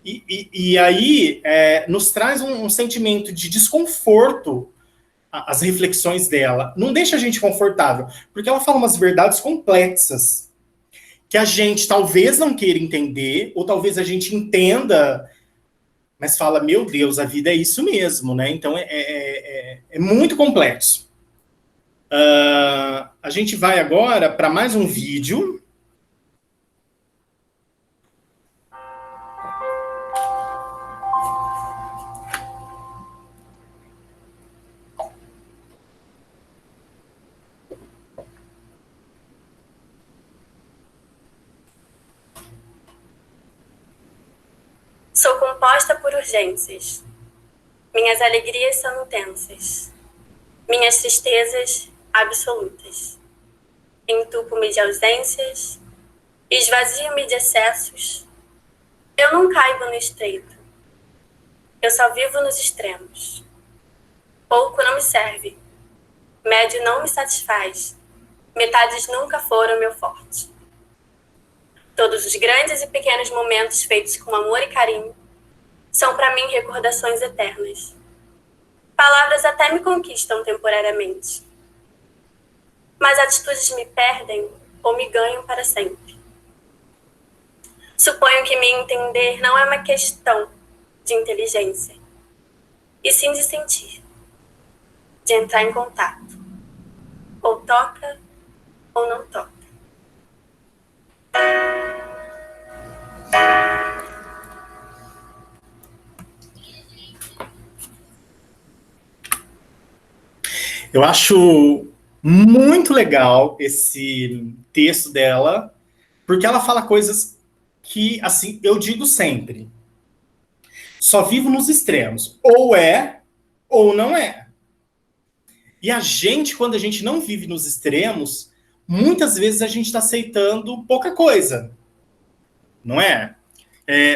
E aí nos traz um sentimento de desconforto as reflexões dela. Não deixa a gente confortável, porque ela fala umas verdades complexas que a gente talvez não queira entender, ou talvez a gente entenda, mas fala, meu Deus, a vida é isso mesmo, né? Então é muito complexo. A gente vai agora para mais um vídeo. Sou composta por urgências. Minhas alegrias são intensas. Minhas tristezas, absolutas. Entupo-me de ausências, esvazio-me de excessos. Eu não caibo no estreito. Eu só vivo nos extremos. Pouco não me serve. Médio não me satisfaz. Metades nunca foram meu forte. Todos os grandes e pequenos momentos feitos com amor e carinho são para mim recordações eternas. Palavras até me conquistam temporariamente, mas atitudes me perdem ou me ganham para sempre. Suponho que me entender não é uma questão de inteligência, e sim de sentir, de entrar em contato. Ou toca, ou não toca. Eu acho muito legal esse texto dela, porque ela fala coisas que, assim, eu digo sempre. Só vivo nos extremos. Ou é, ou não é. E a gente, quando a gente não vive nos extremos, muitas vezes a gente está aceitando pouca coisa. Não é?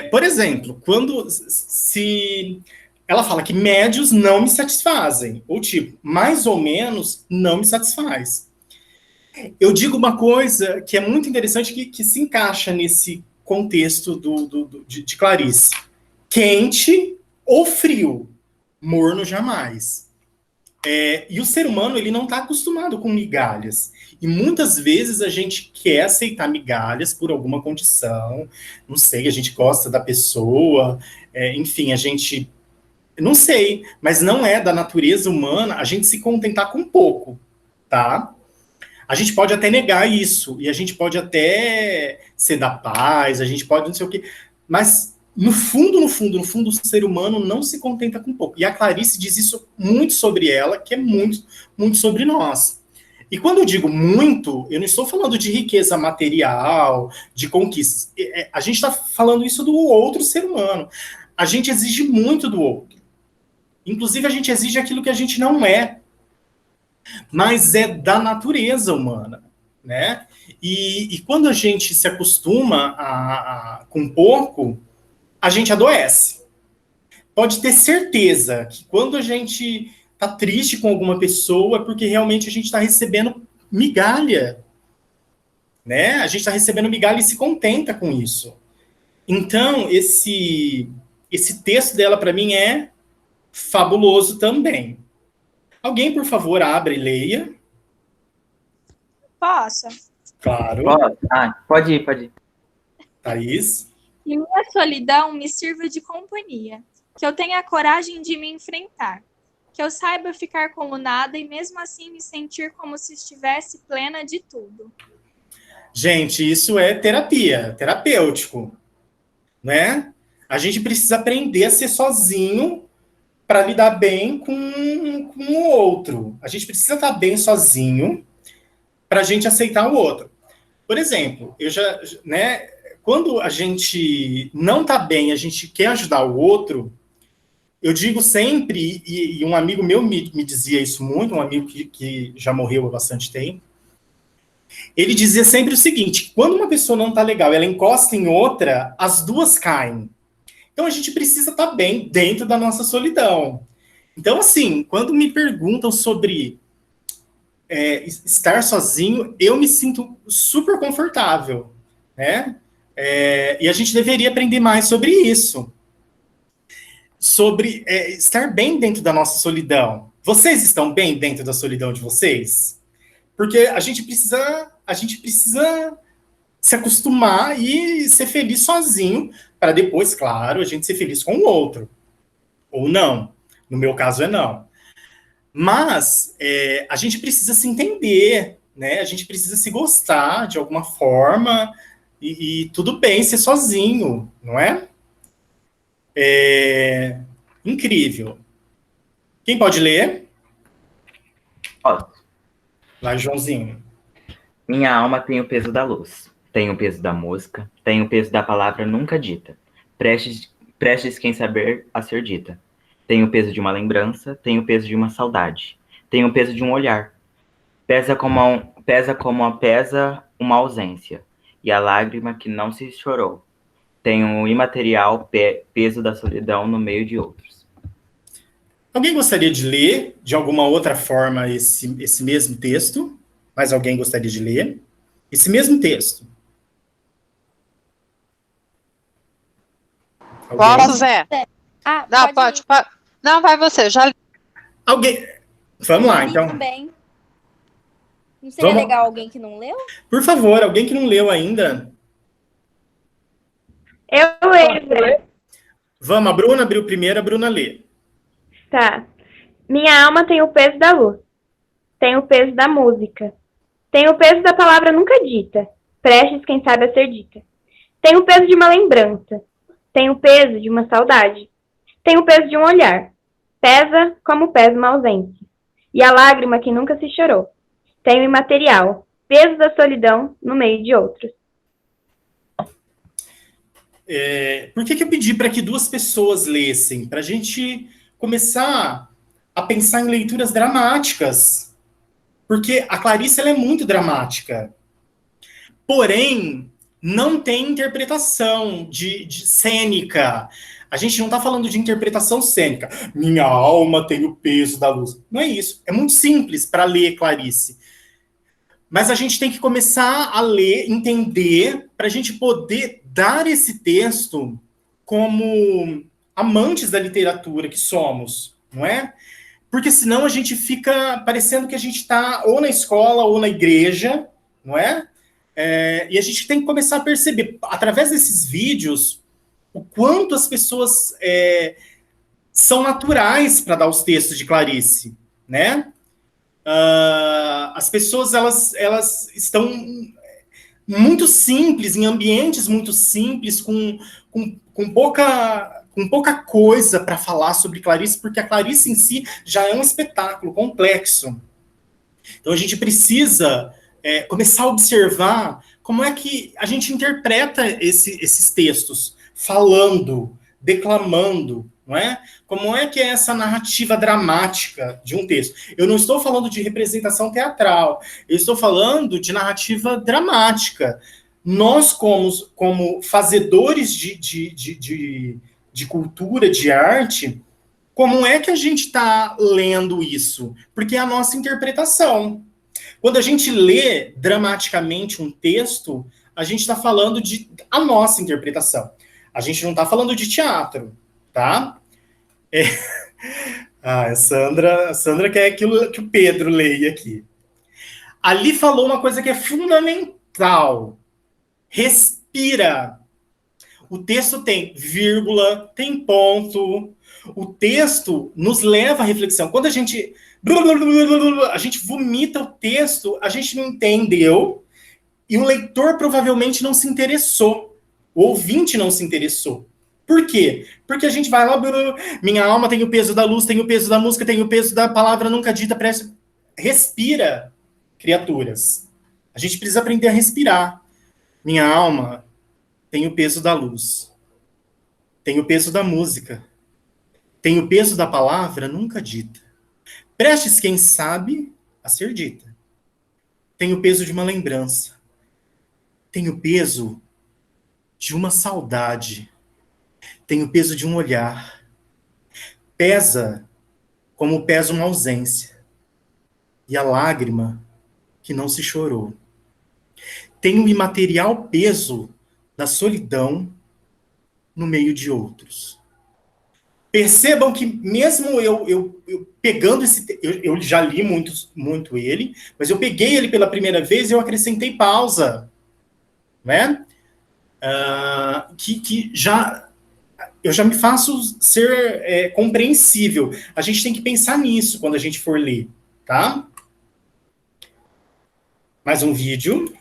Por exemplo, se ela fala que médios não me satisfazem, ou tipo, mais ou menos não me satisfaz. Eu digo uma coisa que é muito interessante, que se encaixa nesse contexto de Clarice. Quente ou frio, morno jamais. E o ser humano, ele não está acostumado com migalhas. E muitas vezes a gente quer aceitar migalhas por alguma condição, não sei, a gente gosta da pessoa, enfim, a gente... Não sei, mas não é da natureza humana a gente se contentar com pouco, tá? A gente pode até negar isso, e a gente pode até ser da paz, a gente pode não sei o quê, mas no fundo, o ser humano não se contenta com pouco. E a Clarice diz isso muito sobre ela, que é muito, muito sobre nós. E quando eu digo muito, eu não estou falando de riqueza material, de conquistas. A gente está falando isso do outro ser humano. A gente exige muito do outro. Inclusive, a gente exige aquilo que a gente não é. Mas é da natureza humana, né? E quando a gente se acostuma com pouco, a gente adoece. Pode ter certeza que quando a gente está triste com alguma pessoa, é porque realmente a gente está recebendo migalha, né? A gente está recebendo migalha e se contenta com isso. Então, esse texto dela, para mim, é fabuloso também. Alguém, por favor, abre e leia. Posso? Claro. Pode ir. Thaís? Que minha solidão me sirva de companhia, que eu tenha a coragem de me enfrentar, que eu saiba ficar como nada e mesmo assim me sentir como se estivesse plena de tudo. Gente, isso é terapia, terapêutico, né? A gente precisa aprender a ser sozinho para lidar bem com o outro. A gente precisa estar bem sozinho para a gente aceitar o outro. Por exemplo, né? Quando a gente não está bem, a gente quer ajudar o outro, eu digo sempre, e um amigo meu me dizia isso muito, um amigo que já morreu há bastante tempo, ele dizia sempre o seguinte: quando uma pessoa não está legal, ela encosta em outra, as duas caem. Então a gente precisa estar bem dentro da nossa solidão. Então, assim, quando me perguntam sobre estar sozinho, eu me sinto super confortável, né? E a gente deveria aprender mais sobre isso. Sobre estar bem dentro da nossa solidão. Vocês estão bem dentro da solidão de vocês? Porque a gente precisa se acostumar e ser feliz sozinho, para depois, claro, a gente ser feliz com o outro. Ou não. No meu caso, é não. Mas a gente precisa se entender, né? A gente precisa se gostar de alguma forma e tudo bem ser sozinho, não é? Incrível. Quem pode ler? Posso. Vai, Joãozinho. Minha alma tem o peso da luz, tem o peso da música, tem o peso da palavra nunca dita. Prestes quem saber a ser dita. Tem o peso de uma lembrança, tem o peso de uma saudade. Tem o peso de um olhar. Pesa como pesa uma ausência. E a lágrima que não se chorou. Tem o imaterial peso da solidão no meio de outros. Alguém gostaria de ler, de alguma outra forma, esse mesmo texto? Mais alguém gostaria de ler? Esse mesmo texto. Posso, Zé? Não, pode. Não, vai você, já li. Alguém... Vamos lá, então. Também. Não seria legal alguém que não leu? Por favor, alguém que não leu ainda. Eu leio. Vamos, a Bruna abriu primeiro, a Bruna lê. Tá. Minha alma tem o peso da luz. Tem o peso da música. Tem o peso da palavra nunca dita. Prestes quem sabe a ser dita. Tem o peso de uma lembrança. Tem o peso de uma saudade. Tem o peso de um olhar. Pesa como pesa uma ausência. E a lágrima que nunca se chorou. Tem o imaterial. Peso da solidão no meio de outros. Por que eu pedi para que duas pessoas lessem? Para a gente começar a pensar em leituras dramáticas. Porque a Clarice ela é muito dramática. Porém, não tem interpretação de cênica. A gente não está falando de interpretação cênica. Minha alma tem o peso da luz. Não é isso. É muito simples para ler Clarice. Mas a gente tem que começar a ler, entender, para a gente poder dar esse texto como amantes da literatura que somos, não é? Porque senão a gente fica parecendo que a gente está ou na escola ou na igreja, não é? E a gente tem que começar a perceber, através desses vídeos, o quanto as pessoas são naturais para dar os textos de Clarice, né? As pessoas, elas estão muito simples, em ambientes muito simples, com pouca coisa para falar sobre Clarice, porque a Clarice em si já é um espetáculo complexo. Então a gente precisa começar a observar como é que a gente interpreta esses textos, falando, declamando, não é? Como é que é essa narrativa dramática de um texto? Eu não estou falando de representação teatral, eu estou falando de narrativa dramática. Nós, como fazedores de cultura, de arte, como é que a gente está lendo isso? Porque é a nossa interpretação. Quando a gente lê dramaticamente um texto, a gente está falando de a nossa interpretação. A gente não está falando de teatro, tá? A Sandra quer aquilo que o Pedro leia aqui. Ali falou uma coisa que é fundamental. Respira. O texto tem vírgula, tem ponto. O texto nos leva à reflexão. Quando a gente vomita o texto, a gente não entendeu. E o leitor provavelmente não se interessou. O ouvinte não se interessou. Por quê? Porque a gente vai lá, minha alma tem o peso da luz, tem o peso da música, tem o peso da palavra nunca dita, respira, criaturas. A gente precisa aprender a respirar. Minha alma tem o peso da luz, tem o peso da música, tem o peso da palavra nunca dita. Prestes quem sabe a ser dita. Tem o peso de uma lembrança. Tem o peso de uma saudade. Tem o peso de um olhar. Pesa como pesa uma ausência. E a lágrima que não se chorou. Tem o imaterial peso da solidão no meio de outros. Percebam que mesmo eu pegando eu já li muito ele, mas eu peguei ele pela primeira vez e eu acrescentei pausa, né? Que eu já me faço ser compreensível. A gente tem que pensar nisso quando a gente for ler, tá? Mais um vídeo.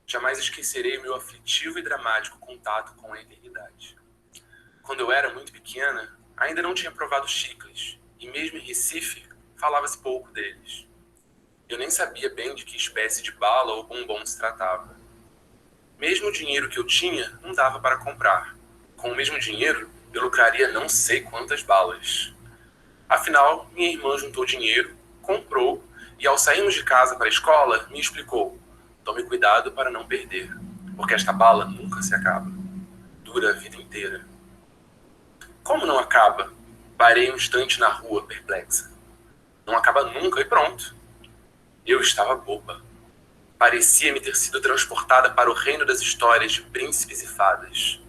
Jamais esquecerei o meu aflitivo e dramático contato com a eternidade. Quando eu era muito pequena, ainda não tinha provado chicles, e mesmo em Recife, falava-se pouco deles. Eu nem sabia bem de que espécie de bala ou bombom se tratava. Mesmo o dinheiro que eu tinha não dava para comprar. Com o mesmo dinheiro, eu lucraria não sei quantas balas. Afinal, minha irmã juntou dinheiro, comprou, e ao sairmos de casa para a escola, me explicou: tome cuidado para não perder, porque esta bala nunca se acaba. Dura a vida inteira. Como não acaba? Parei um instante na rua, perplexa. Não acaba nunca e pronto. Eu estava boba. Parecia-me ter sido transportada para o reino das histórias de príncipes e fadas.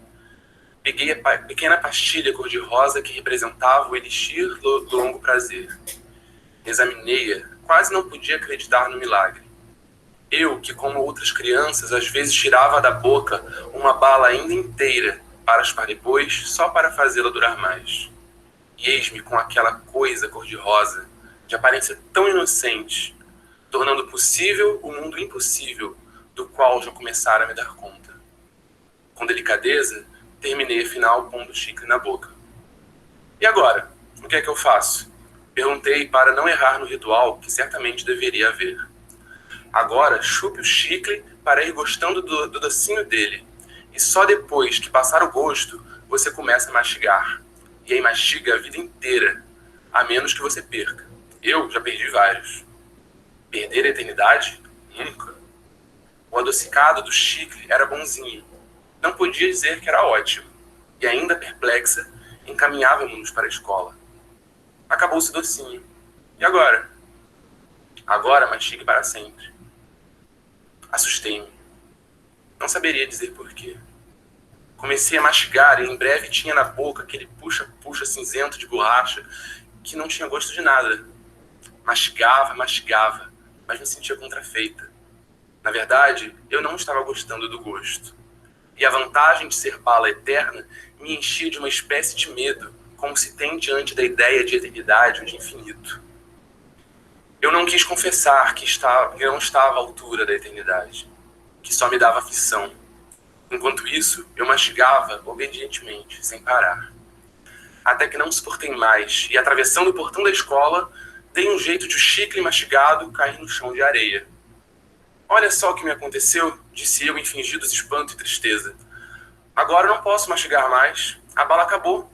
Peguei a pequena pastilha cor-de-rosa que representava o elixir do longo prazer. Examinei-a, quase não podia acreditar no milagre. Eu, que como outras crianças, às vezes tirava da boca uma bala ainda inteira para aspar depois, só para fazê-la durar mais. E eis-me com aquela coisa cor-de-rosa, de aparência tão inocente, tornando possível o mundo impossível, do qual já começara a me dar conta. Com delicadeza, terminei afinal pondo o chicle na boca. E agora? O que é que eu faço? Perguntei para não errar no ritual que certamente deveria haver. Agora, chupe o chicle para ir gostando do docinho dele. E só depois que passar o gosto, você começa a mastigar. E aí mastiga a vida inteira, a menos que você perca. Eu já perdi vários. Perder a eternidade? Nunca. O adocicado do chicle era bonzinho. Não podia dizer que era ótimo. E ainda perplexa, encaminhávamos-nos para a escola. Acabou-se o docinho. E agora? Agora mastigue para sempre. Assustei-me. Não saberia dizer porquê. Comecei a mastigar e em breve tinha na boca aquele puxa-puxa cinzento de borracha que não tinha gosto de nada. Mastigava, mas me sentia contrafeita. Na verdade, eu não estava gostando do gosto. E a vantagem de ser bala eterna me enchia de uma espécie de medo, como se tem diante da ideia de eternidade ou de infinito. Eu não quis confessar que não estava à altura da eternidade, que só me dava aflição. Enquanto isso, eu mastigava obedientemente, sem parar. Até que não suportei mais, e atravessando o portão da escola, dei um jeito de o chicle mastigado cair no chão de areia. Olha só o que me aconteceu, disse eu em fingidos espanto e tristeza. Agora não posso mastigar mais, a bala acabou.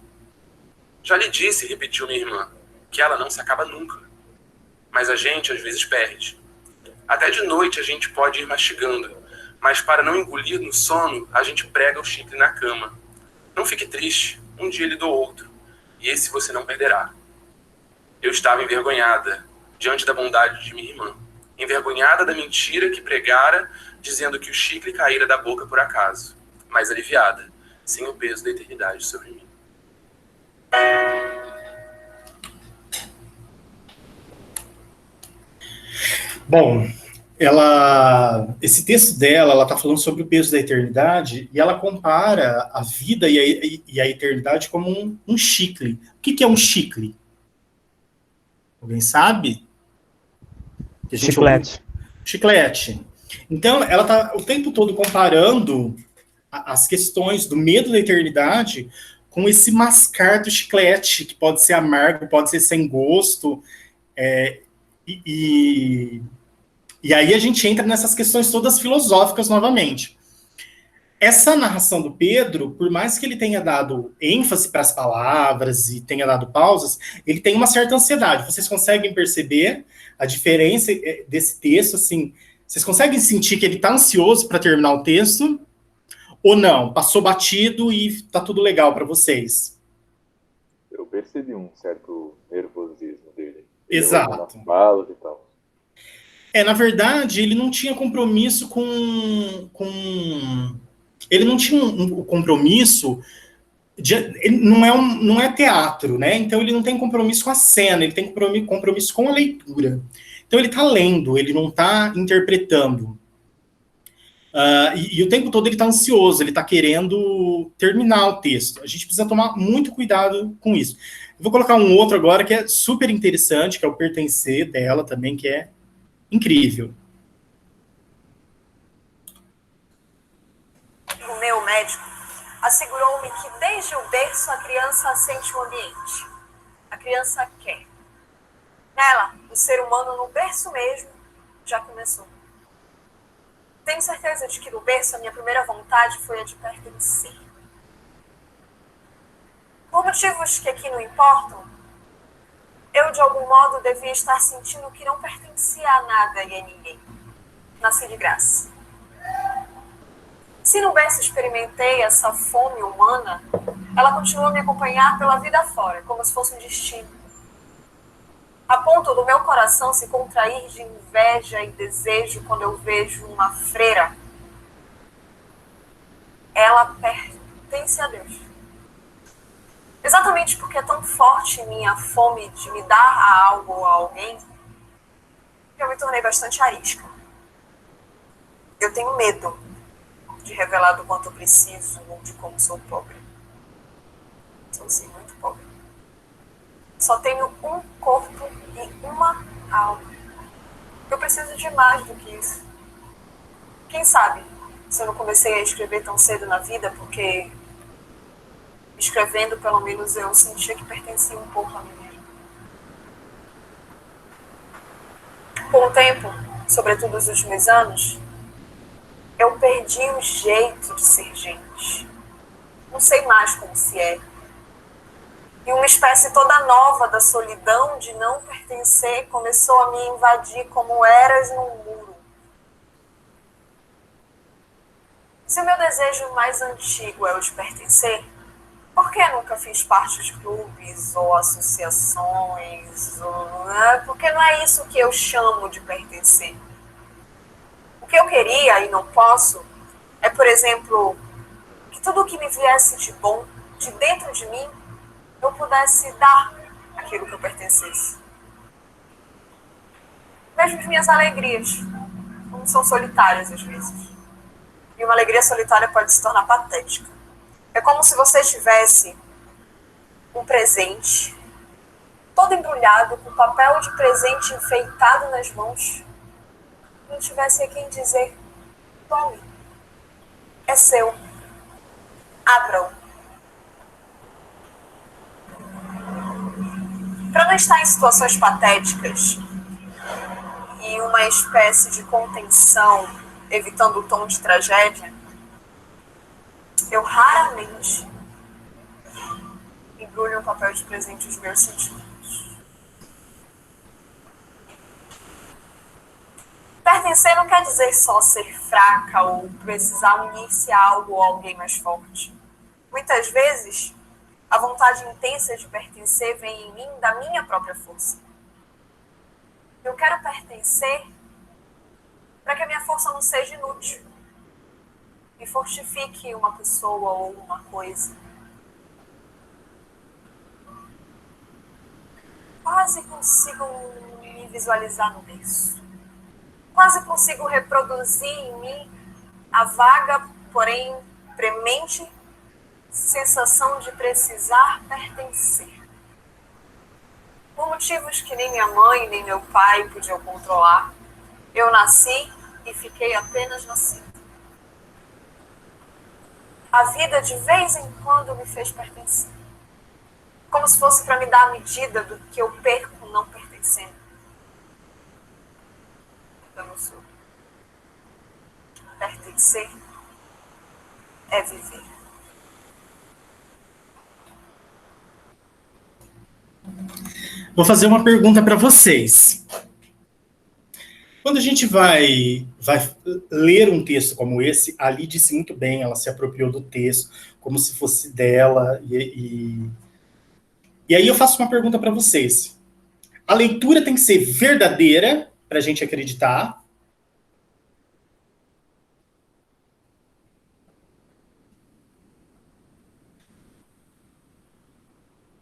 Já lhe disse, repetiu minha irmã, que ela não se acaba nunca. Mas a gente às vezes perde. Até de noite a gente pode ir mastigando, mas para não engolir no sono, a gente prega o chicle na cama. Não fique triste, um dia lhe dou outro, e esse você não perderá. Eu estava envergonhada, diante da bondade de minha irmã, envergonhada da mentira que pregara, dizendo que o chicle caíra da boca por acaso, mas aliviada, sem o peso da eternidade sobre mim. Bom, esse texto dela, ela está falando sobre o peso da eternidade e ela compara a vida e a eternidade como um chicle. O que é um chicle? Alguém sabe? Que a gente Chiclete. Chiclete. Então, ela está o tempo todo comparando as questões do medo da eternidade com esse mascar do chiclete, que pode ser amargo, pode ser sem gosto. E aí a gente entra nessas questões todas filosóficas novamente. Essa narração do Pedro, por mais que ele tenha dado ênfase para as palavras e tenha dado pausas, ele tem uma certa ansiedade. Vocês conseguem perceber a diferença desse texto? Assim, vocês conseguem sentir que ele está ansioso para terminar o texto? Ou não? Passou batido e está tudo legal para vocês? Eu percebi um certo nervosismo dele. Exato. Balas e tal. Na verdade, ele não tinha compromisso ele não tinha um compromisso não é teatro, né? Então ele não tem compromisso com a cena, ele tem compromisso com a leitura. Então ele está lendo, ele não está interpretando. E o tempo todo ele está ansioso, ele está querendo terminar o texto. A gente precisa tomar muito cuidado com isso. Eu vou colocar um outro agora que é super interessante, que é o Pertencer dela também, que é incrível. O meu médico assegurou-me que desde o berço a criança sente o ambiente. A criança quer. Nela, o ser humano no berço mesmo já começou. Tenho certeza de que no berço a minha primeira vontade foi a de pertencer. Por motivos que aqui não importam, eu de algum modo devia estar sentindo que não pertencia a nada e a ninguém. Nasci de graça. Se no berço experimentei essa fome humana, ela continua a me acompanhar pela vida fora, como se fosse um destino. A ponto do meu coração se contrair de inveja e desejo quando eu vejo uma freira. Ela pertence a Deus. Exatamente porque é tão forte minha fome de me dar a algo ou a alguém, que eu me tornei bastante arisca. Eu tenho medo de revelar do quanto eu preciso ou de como sou pobre. Sou sim muito pobre. Só tenho um corpo e uma alma. Eu preciso de mais do que isso. Quem sabe se eu não comecei a escrever tão cedo na vida porque escrevendo pelo menos eu sentia que pertencia um pouco a mim mesma. Com o tempo, sobretudo nos últimos anos, eu perdi o jeito de ser gente. Não sei mais como se é. E uma espécie toda nova da solidão de não pertencer começou a me invadir como eras num muro. Se o meu desejo mais antigo é o de pertencer, por que nunca fiz parte de clubes ou associações? Porque não é isso que eu chamo de pertencer. O que eu queria e não posso é, por exemplo, que tudo o que me viesse de bom, de dentro de mim, eu pudesse dar aquilo que eu pertencesse. Mesmo as minhas alegrias, como são solitárias às vezes. E uma alegria solitária pode se tornar patética. É como se você tivesse um presente, todo embrulhado, com papel de presente enfeitado nas mãos, e não tivesse a quem dizer, tome, é seu, abra-o. Para não estar em situações patéticas e uma espécie de contenção, evitando o tom de tragédia, eu raramente embrulho um papel de presente os meus sentimentos. Pertencer não quer dizer só ser fraca ou precisar unir-se a algo ou alguém mais forte. Muitas vezes, a vontade intensa de pertencer vem em mim da minha própria força. Eu quero pertencer para que a minha força não seja inútil e fortifique uma pessoa ou uma coisa. Quase consigo me visualizar no berço. quase consigo reproduzir em mim a vaga, porém premente, sensação de precisar pertencer. Por motivos que nem minha mãe nem meu pai podiam controlar, eu nasci e fiquei apenas nascida. A vida de vez em quando me fez pertencer. Como se fosse para me dar a medida do que eu perco não pertencendo. Eu não sou. Pertencer é viver. Vou fazer uma pergunta para vocês. Quando a gente vai ler um texto como esse, a Ali disse muito bem, ela se apropriou do texto como se fosse dela. E aí eu faço uma pergunta para vocês. A leitura tem que ser verdadeira para a gente acreditar?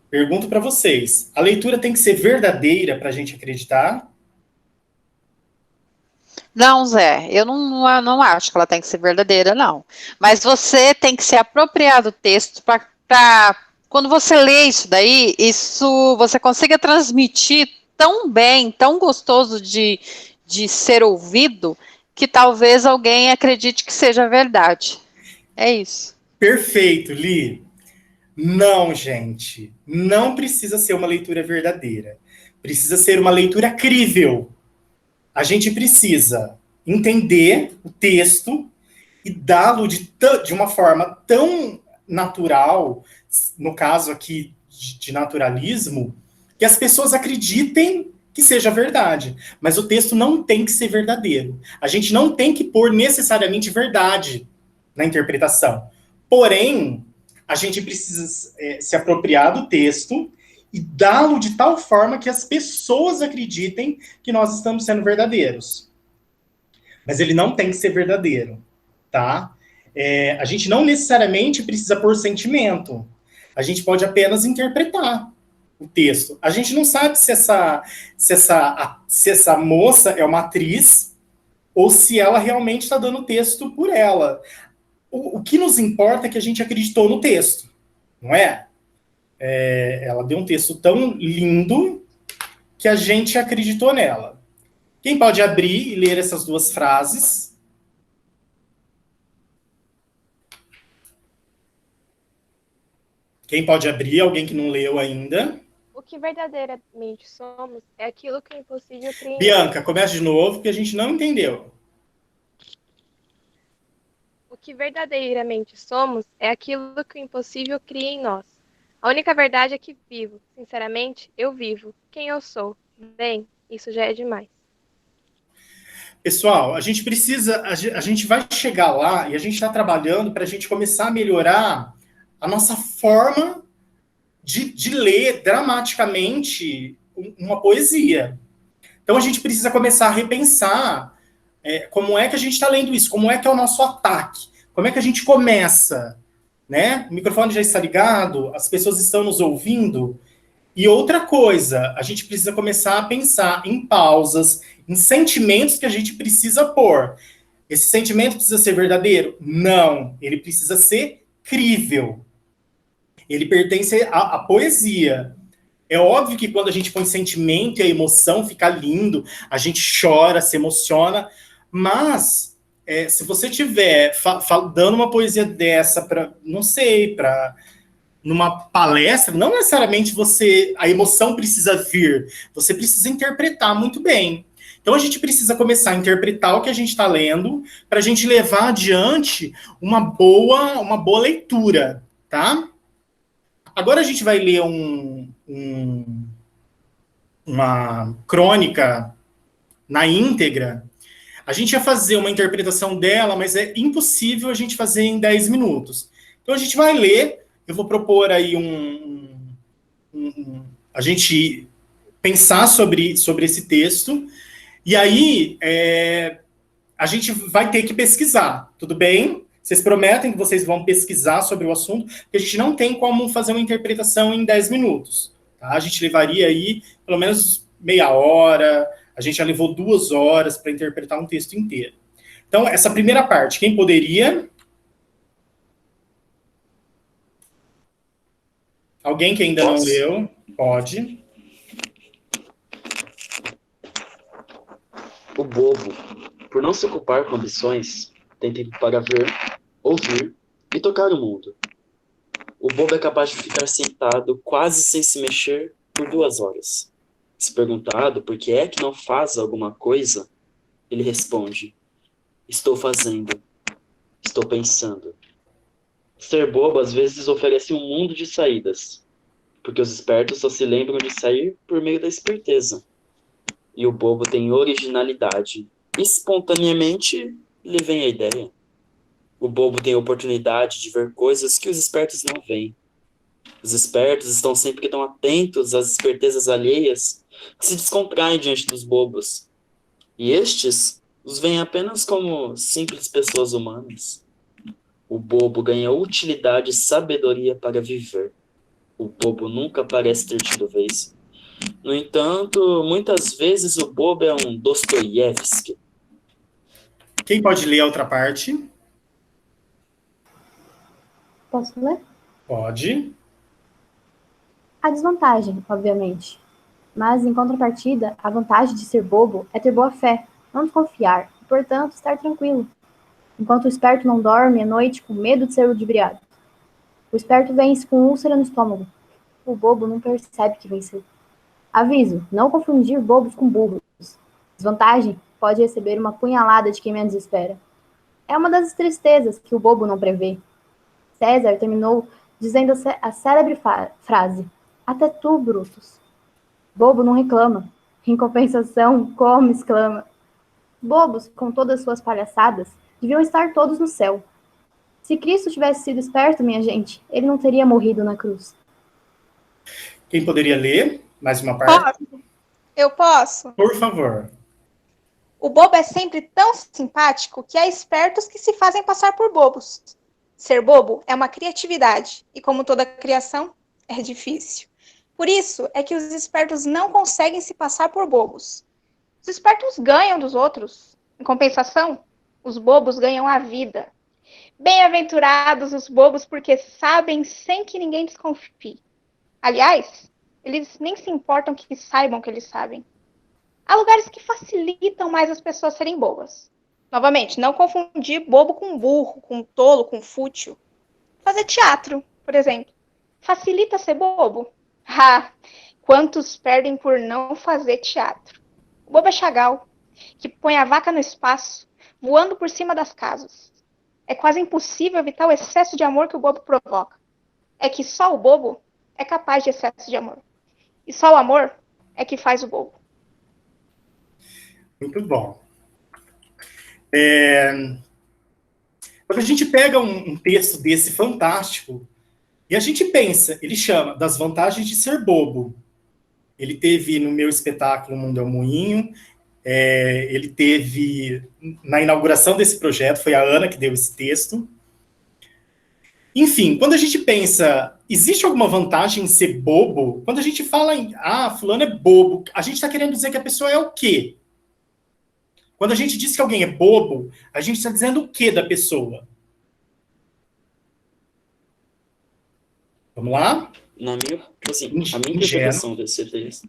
Pergunto para vocês. A leitura tem que ser verdadeira para a gente acreditar? Não, Zé, eu não acho que ela tem que ser verdadeira, não. Mas você tem que se apropriar do texto para quando você lê isso daí, você consiga transmitir tão bem, tão gostoso de ser ouvido, que talvez alguém acredite que seja verdade. É isso. Perfeito, Li. Não, gente. Não precisa ser uma leitura verdadeira. Precisa ser uma leitura crível. A gente precisa entender o texto e dá-lo de uma forma tão natural, no caso aqui de naturalismo, que as pessoas acreditem que seja verdade. Mas o texto não tem que ser verdadeiro. A gente não tem que pôr necessariamente verdade na interpretação. Porém, a gente precisa se apropriar do texto e dá-lo de tal forma que as pessoas acreditem que nós estamos sendo verdadeiros. Mas ele não tem que ser verdadeiro, tá? A gente não necessariamente precisa pôr sentimento. A gente pode apenas interpretar o texto. A gente não sabe se essa moça é uma atriz ou se ela realmente está dando o texto por ela. O que nos importa é que a gente acreditou no texto, não é? Ela deu um texto tão lindo que a gente acreditou nela. Quem pode abrir e ler essas duas frases? Quem pode abrir? Alguém que não leu ainda? O que verdadeiramente somos é aquilo que é impossível crer. Bianca, começa de novo, porque a gente não entendeu. O que verdadeiramente somos é aquilo que o impossível cria em nós. A única verdade é que vivo. Sinceramente, eu vivo. Quem eu sou? Bem, isso já é demais. Pessoal, a gente precisa, a gente vai chegar lá e a gente está trabalhando para a gente começar a melhorar a nossa forma de ler dramaticamente uma poesia. Então a gente precisa começar a repensar como é que a gente está lendo isso, como é que é o nosso ataque, como é que a gente começa, né? O microfone já está ligado, as pessoas estão nos ouvindo. E outra coisa, a gente precisa começar a pensar em pausas, em sentimentos que a gente precisa pôr. Esse sentimento precisa ser verdadeiro? Não, ele precisa ser crível. Ele pertence à poesia. É óbvio que quando a gente põe sentimento e a emoção, fica lindo, a gente chora, se emociona, mas se você tiver dando uma poesia dessa para, não sei, para numa palestra, não necessariamente a emoção precisa vir, você precisa interpretar muito bem. Então a gente precisa começar a interpretar o que a gente está lendo para a gente levar adiante uma boa leitura, tá? Agora a gente vai ler uma crônica na íntegra. A gente ia fazer uma interpretação dela, mas é impossível a gente fazer em 10 minutos. Então a gente vai ler, eu vou propor aí a gente pensar sobre esse texto, e aí a gente vai ter que pesquisar, tudo bem? Vocês prometem que vocês vão pesquisar sobre o assunto, porque a gente não tem como fazer uma interpretação em 10 minutos. Tá? A gente levaria aí pelo menos meia hora, A gente já levou 2 horas para interpretar um texto inteiro. Então, essa primeira parte, quem poderia? Alguém que ainda não leu? Pode. O bobo, por não se ocupar com ambições, tem tempo para ver, ouvir e tocar o mundo. O bobo é capaz de ficar sentado quase sem se mexer por 2 horas. Se perguntado por que é que não faz alguma coisa, ele responde: estou fazendo, estou pensando. Ser bobo às vezes oferece um mundo de saídas, porque os espertos só se lembram de sair por meio da esperteza. E o bobo tem originalidade. Espontaneamente lhe vem a ideia. O bobo tem a oportunidade de ver coisas que os espertos não veem. Os espertos estão sempre tão atentos às espertezas alheias que se descontraem diante dos bobos. E estes os veem apenas como simples pessoas humanas. O bobo ganha utilidade e sabedoria para viver. O bobo nunca parece ter tido vez. No entanto, muitas vezes o bobo é um Dostoiévski. Quem pode ler a outra parte? Posso ler? Pode. A desvantagem, obviamente. Mas, em contrapartida, a vantagem de ser bobo é ter boa fé, não desconfiar, e, portanto, estar tranquilo. Enquanto o esperto não dorme à noite com medo de ser ludibriado. O esperto vence com úlcera no estômago. O bobo não percebe que venceu. Aviso, não confundir bobos com burros. Desvantagem, pode receber uma punhalada de quem menos espera. É uma das tristezas que o bobo não prevê. César terminou dizendo a célebre frase: até tu, Brutus. Bobo não reclama. Em compensação, como exclama. Bobos, com todas suas palhaçadas, deviam estar todos no céu. Se Cristo tivesse sido esperto, minha gente, ele não teria morrido na cruz. Quem poderia ler mais uma parte? Posso? Eu posso? Por favor. O bobo é sempre tão simpático que há espertos que se fazem passar por bobos. Ser bobo é uma criatividade, e como toda criação, é difícil. Por isso é que os espertos não conseguem se passar por bobos. Os espertos ganham dos outros. Em compensação, os bobos ganham a vida. Bem-aventurados os bobos porque sabem sem que ninguém desconfie. Aliás, eles nem se importam que saibam que eles sabem. Há lugares que facilitam mais as pessoas serem bobas. Novamente, não confundir bobo com burro, com tolo, com fútil. Fazer teatro, por exemplo. Facilita ser bobo? Ah, quantos perdem por não fazer teatro? O bobo é Chagall, que põe a vaca no espaço, voando por cima das casas. É quase impossível evitar o excesso de amor que o bobo provoca. É que só o bobo é capaz de excesso de amor. E só o amor é que faz o bobo. Muito bom. Quando a gente pega um texto desse fantástico e a gente pensa, ele chama das vantagens de ser bobo. Ele teve no meu espetáculo Mundo é um Moinho, ele teve na inauguração desse projeto, foi a Ana que deu esse texto. Enfim, quando a gente pensa, existe alguma vantagem em ser bobo? Quando a gente fala em, fulano é bobo, a gente está querendo dizer que a pessoa é o quê? Quando a gente diz que alguém é bobo, a gente está dizendo o quê da pessoa? Vamos lá? A minha interpretação desse texto.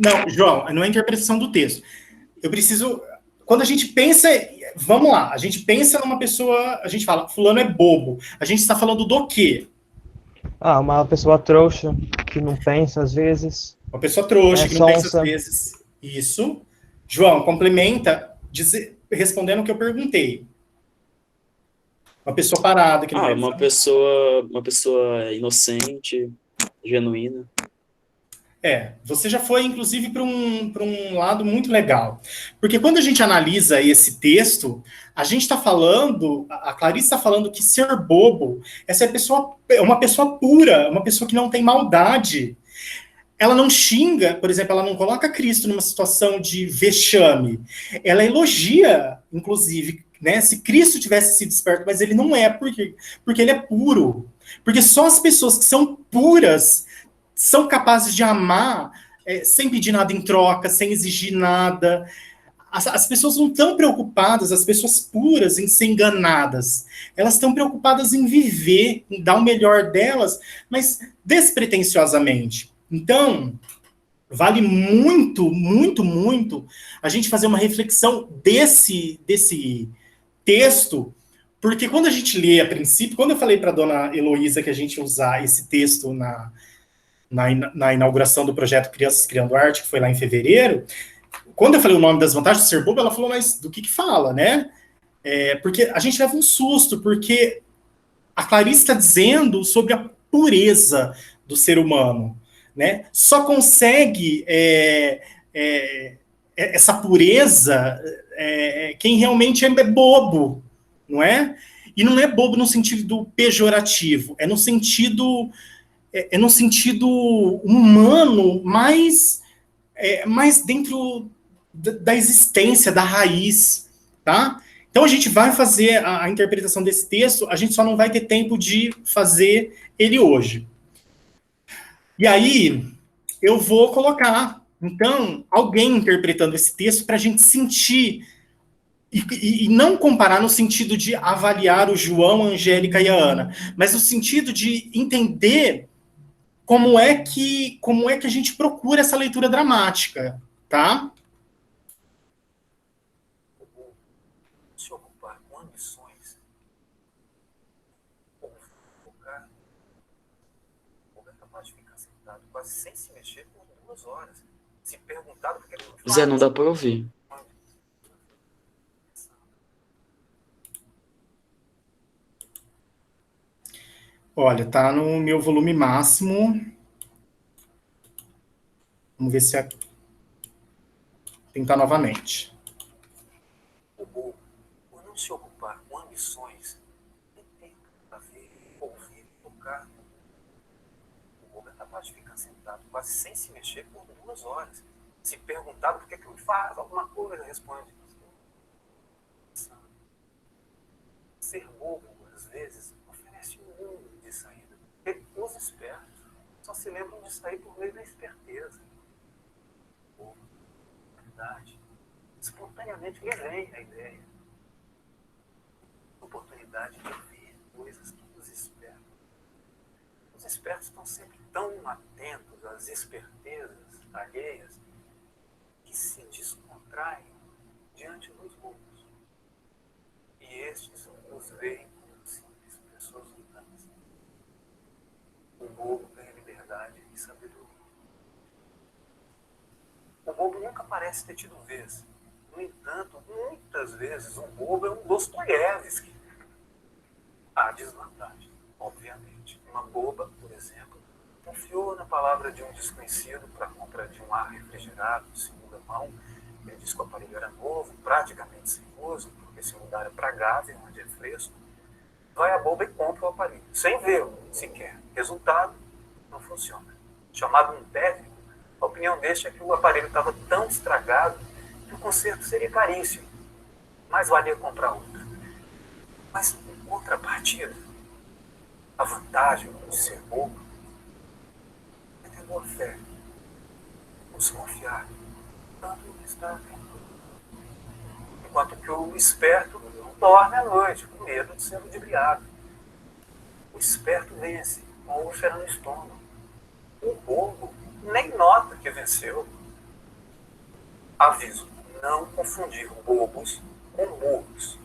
Não, João, não é a interpretação do texto. Eu preciso... Quando a gente pensa... Vamos lá, a gente pensa numa pessoa... A gente fala, fulano é bobo. A gente está falando do quê? Uma pessoa trouxa, que não pensa às vezes. Uma pessoa trouxa, que não pensa às vezes. Isso. João, complementa respondendo o que eu perguntei. Uma pessoa parada. Que não uma pessoa inocente, genuína. Você já foi, inclusive, para um lado muito legal. Porque quando a gente analisa esse texto, a gente está falando, a Clarice está falando que ser bobo, essa é uma pessoa pura, uma pessoa que não tem maldade. Ela não xinga, por exemplo, ela não coloca Cristo numa situação de vexame. Ela elogia, inclusive, né? Se Cristo tivesse sido esperto, mas ele não é, porque ele é puro. Porque só as pessoas que são puras são capazes de amar sem pedir nada em troca, sem exigir nada. As pessoas não estão preocupadas, as pessoas puras, em ser enganadas. Elas estão preocupadas em viver, em dar o melhor delas, mas despretensiosamente. Então, vale muito, muito, muito a gente fazer uma reflexão desse texto, porque quando a gente lê a princípio, quando eu falei para a dona Heloísa que a gente ia usar esse texto na inauguração do projeto Crianças Criando Arte, que foi lá em fevereiro, quando eu falei o nome das vantagens de ser bobo, ela falou, mas do que fala, né? Porque a gente leva um susto, porque a Clarice está dizendo sobre a pureza do ser humano, né? Só consegue essa pureza quem realmente é bobo, não é? E não é bobo no sentido pejorativo, é no sentido humano, mais dentro da existência, da raiz, tá? Então a gente vai fazer a interpretação desse texto, a gente só não vai ter tempo de fazer ele hoje. E aí, eu vou colocar, então, alguém interpretando esse texto para a gente sentir, e não comparar no sentido de avaliar o João, a Angélica e a Ana, mas no sentido de entender como é que a gente procura essa leitura dramática, tá? Se ocupar com ambições, ou focar, ou é capaz de ficar sentado quase sem se mexer por 2 horas. Se perguntar por que ele não faz. Zé, não dá para ouvir. Olha, tá no meu volume máximo. Vamos ver se tentar novamente. O bobo, por não se ocupar com ambições, nem tempo para ver, ouvir, tocar. O bobo é capaz de ficar sentado quase sem se mexer por 2 horas. Se perguntar por que ele faz alguma coisa, responde. Ser bobo, às vezes, oferece um mundo de saída. Porque os espertos só se lembram de sair por meio da esperteza. Bobo, verdade. Espontaneamente lhe vem a ideia. Oportunidade de ver coisas que os espertos. Os espertos estão sempre tão atentos às espertezas alheias que se descontraem diante dos bobos. E estes os veem como simples pessoas humanas. O bobo ganha liberdade e sabedoria. O bobo nunca parece ter tido vez. No entanto, muitas vezes, o bobo é um Dostoiévski. Há desvantagem, obviamente. Uma boba, por exemplo, confiou na palavra de um desconhecido para a compra de um ar refrigerado de segunda mão. Ele disse que o aparelho era novo, praticamente sem uso, porque esse lugar é para Gávea, onde é fresco. Vai a boba e compra o aparelho, sem vê-lo sequer. Resultado, não funciona. Chamado um técnico, a opinião deste é que o aparelho estava tão estragado que o conserto seria caríssimo. Mas valia comprar outro. Mas, em contrapartida, a vantagem de ser bobo é ter boa fé, desconfiar, tanto está vendo. Enquanto que o esperto não dorme à noite, com medo de ser ludibriado. O esperto vence, com a úlcera no estômago. O bobo nem nota que venceu. Aviso, não confundir bobos com burros.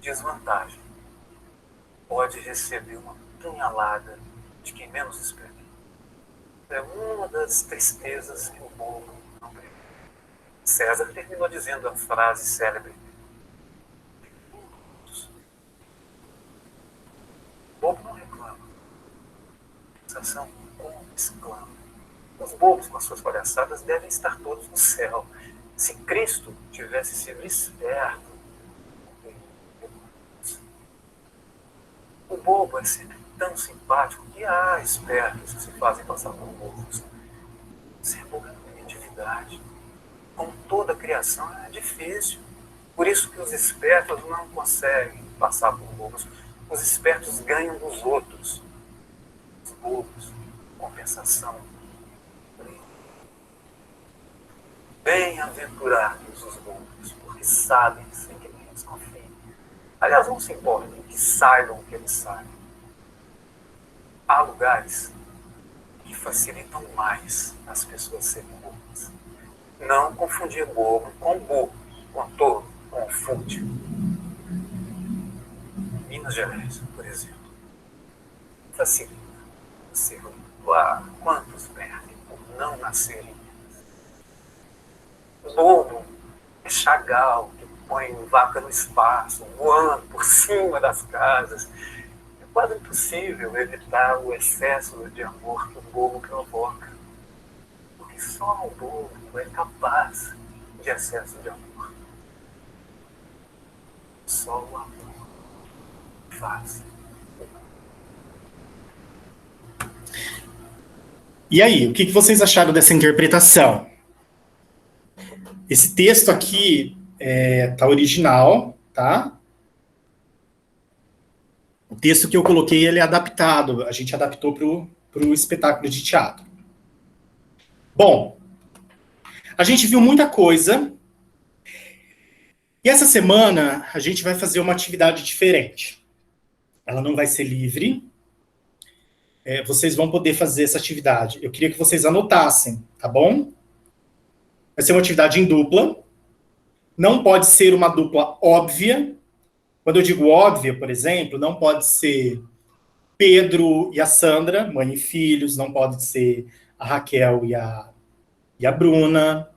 Desvantagem. Pode receber uma punhalada de quem menos espera. É uma das tristezas que o bobo não tem. César terminou dizendo a frase célebre: o bobo não reclama. A sensação exclama. Os bobos com as suas palhaçadas devem estar todos no céu. Se Cristo tivesse sido esperto, o bobo é sempre tão simpático que há espertos que se fazem passar por bobos. Ser bobo é uma atividade. Como toda criação, é difícil. Por isso que os espertos não conseguem passar por bobos. Os espertos ganham dos outros. Os bobos, compensação, Bem-aventurados os bobos, porque sabem sem que eles confiem. Aliás, não se importem que saibam o que eles sabem. Há lugares que facilitam mais as pessoas serem bobas. Não confundir bobo com burro, com tolo, com fútil. Minas Gerais, por exemplo, facilita ser lá quantos perdem por não nascerem. Bobo é Chagall, que põe vaca no espaço, voando por cima das casas. É quase impossível evitar o excesso de amor que o bobo provoca. Porque só o bobo é capaz de excesso de amor. Só o amor faz. E aí, o que vocês acharam dessa interpretação? Esse texto aqui tá original, tá? O texto que eu coloquei, ele é adaptado. A gente adaptou para o espetáculo de teatro. Bom, a gente viu muita coisa. E essa semana, a gente vai fazer uma atividade diferente. Ela não vai ser livre. Vocês vão poder fazer essa atividade. Eu queria que vocês anotassem, tá bom? Vai ser uma atividade em dupla. Não pode ser uma dupla óbvia. Quando eu digo óbvia, por exemplo, não pode ser Pedro e a Sandra, mãe e filhos. Não pode ser a Raquel e a Bruna.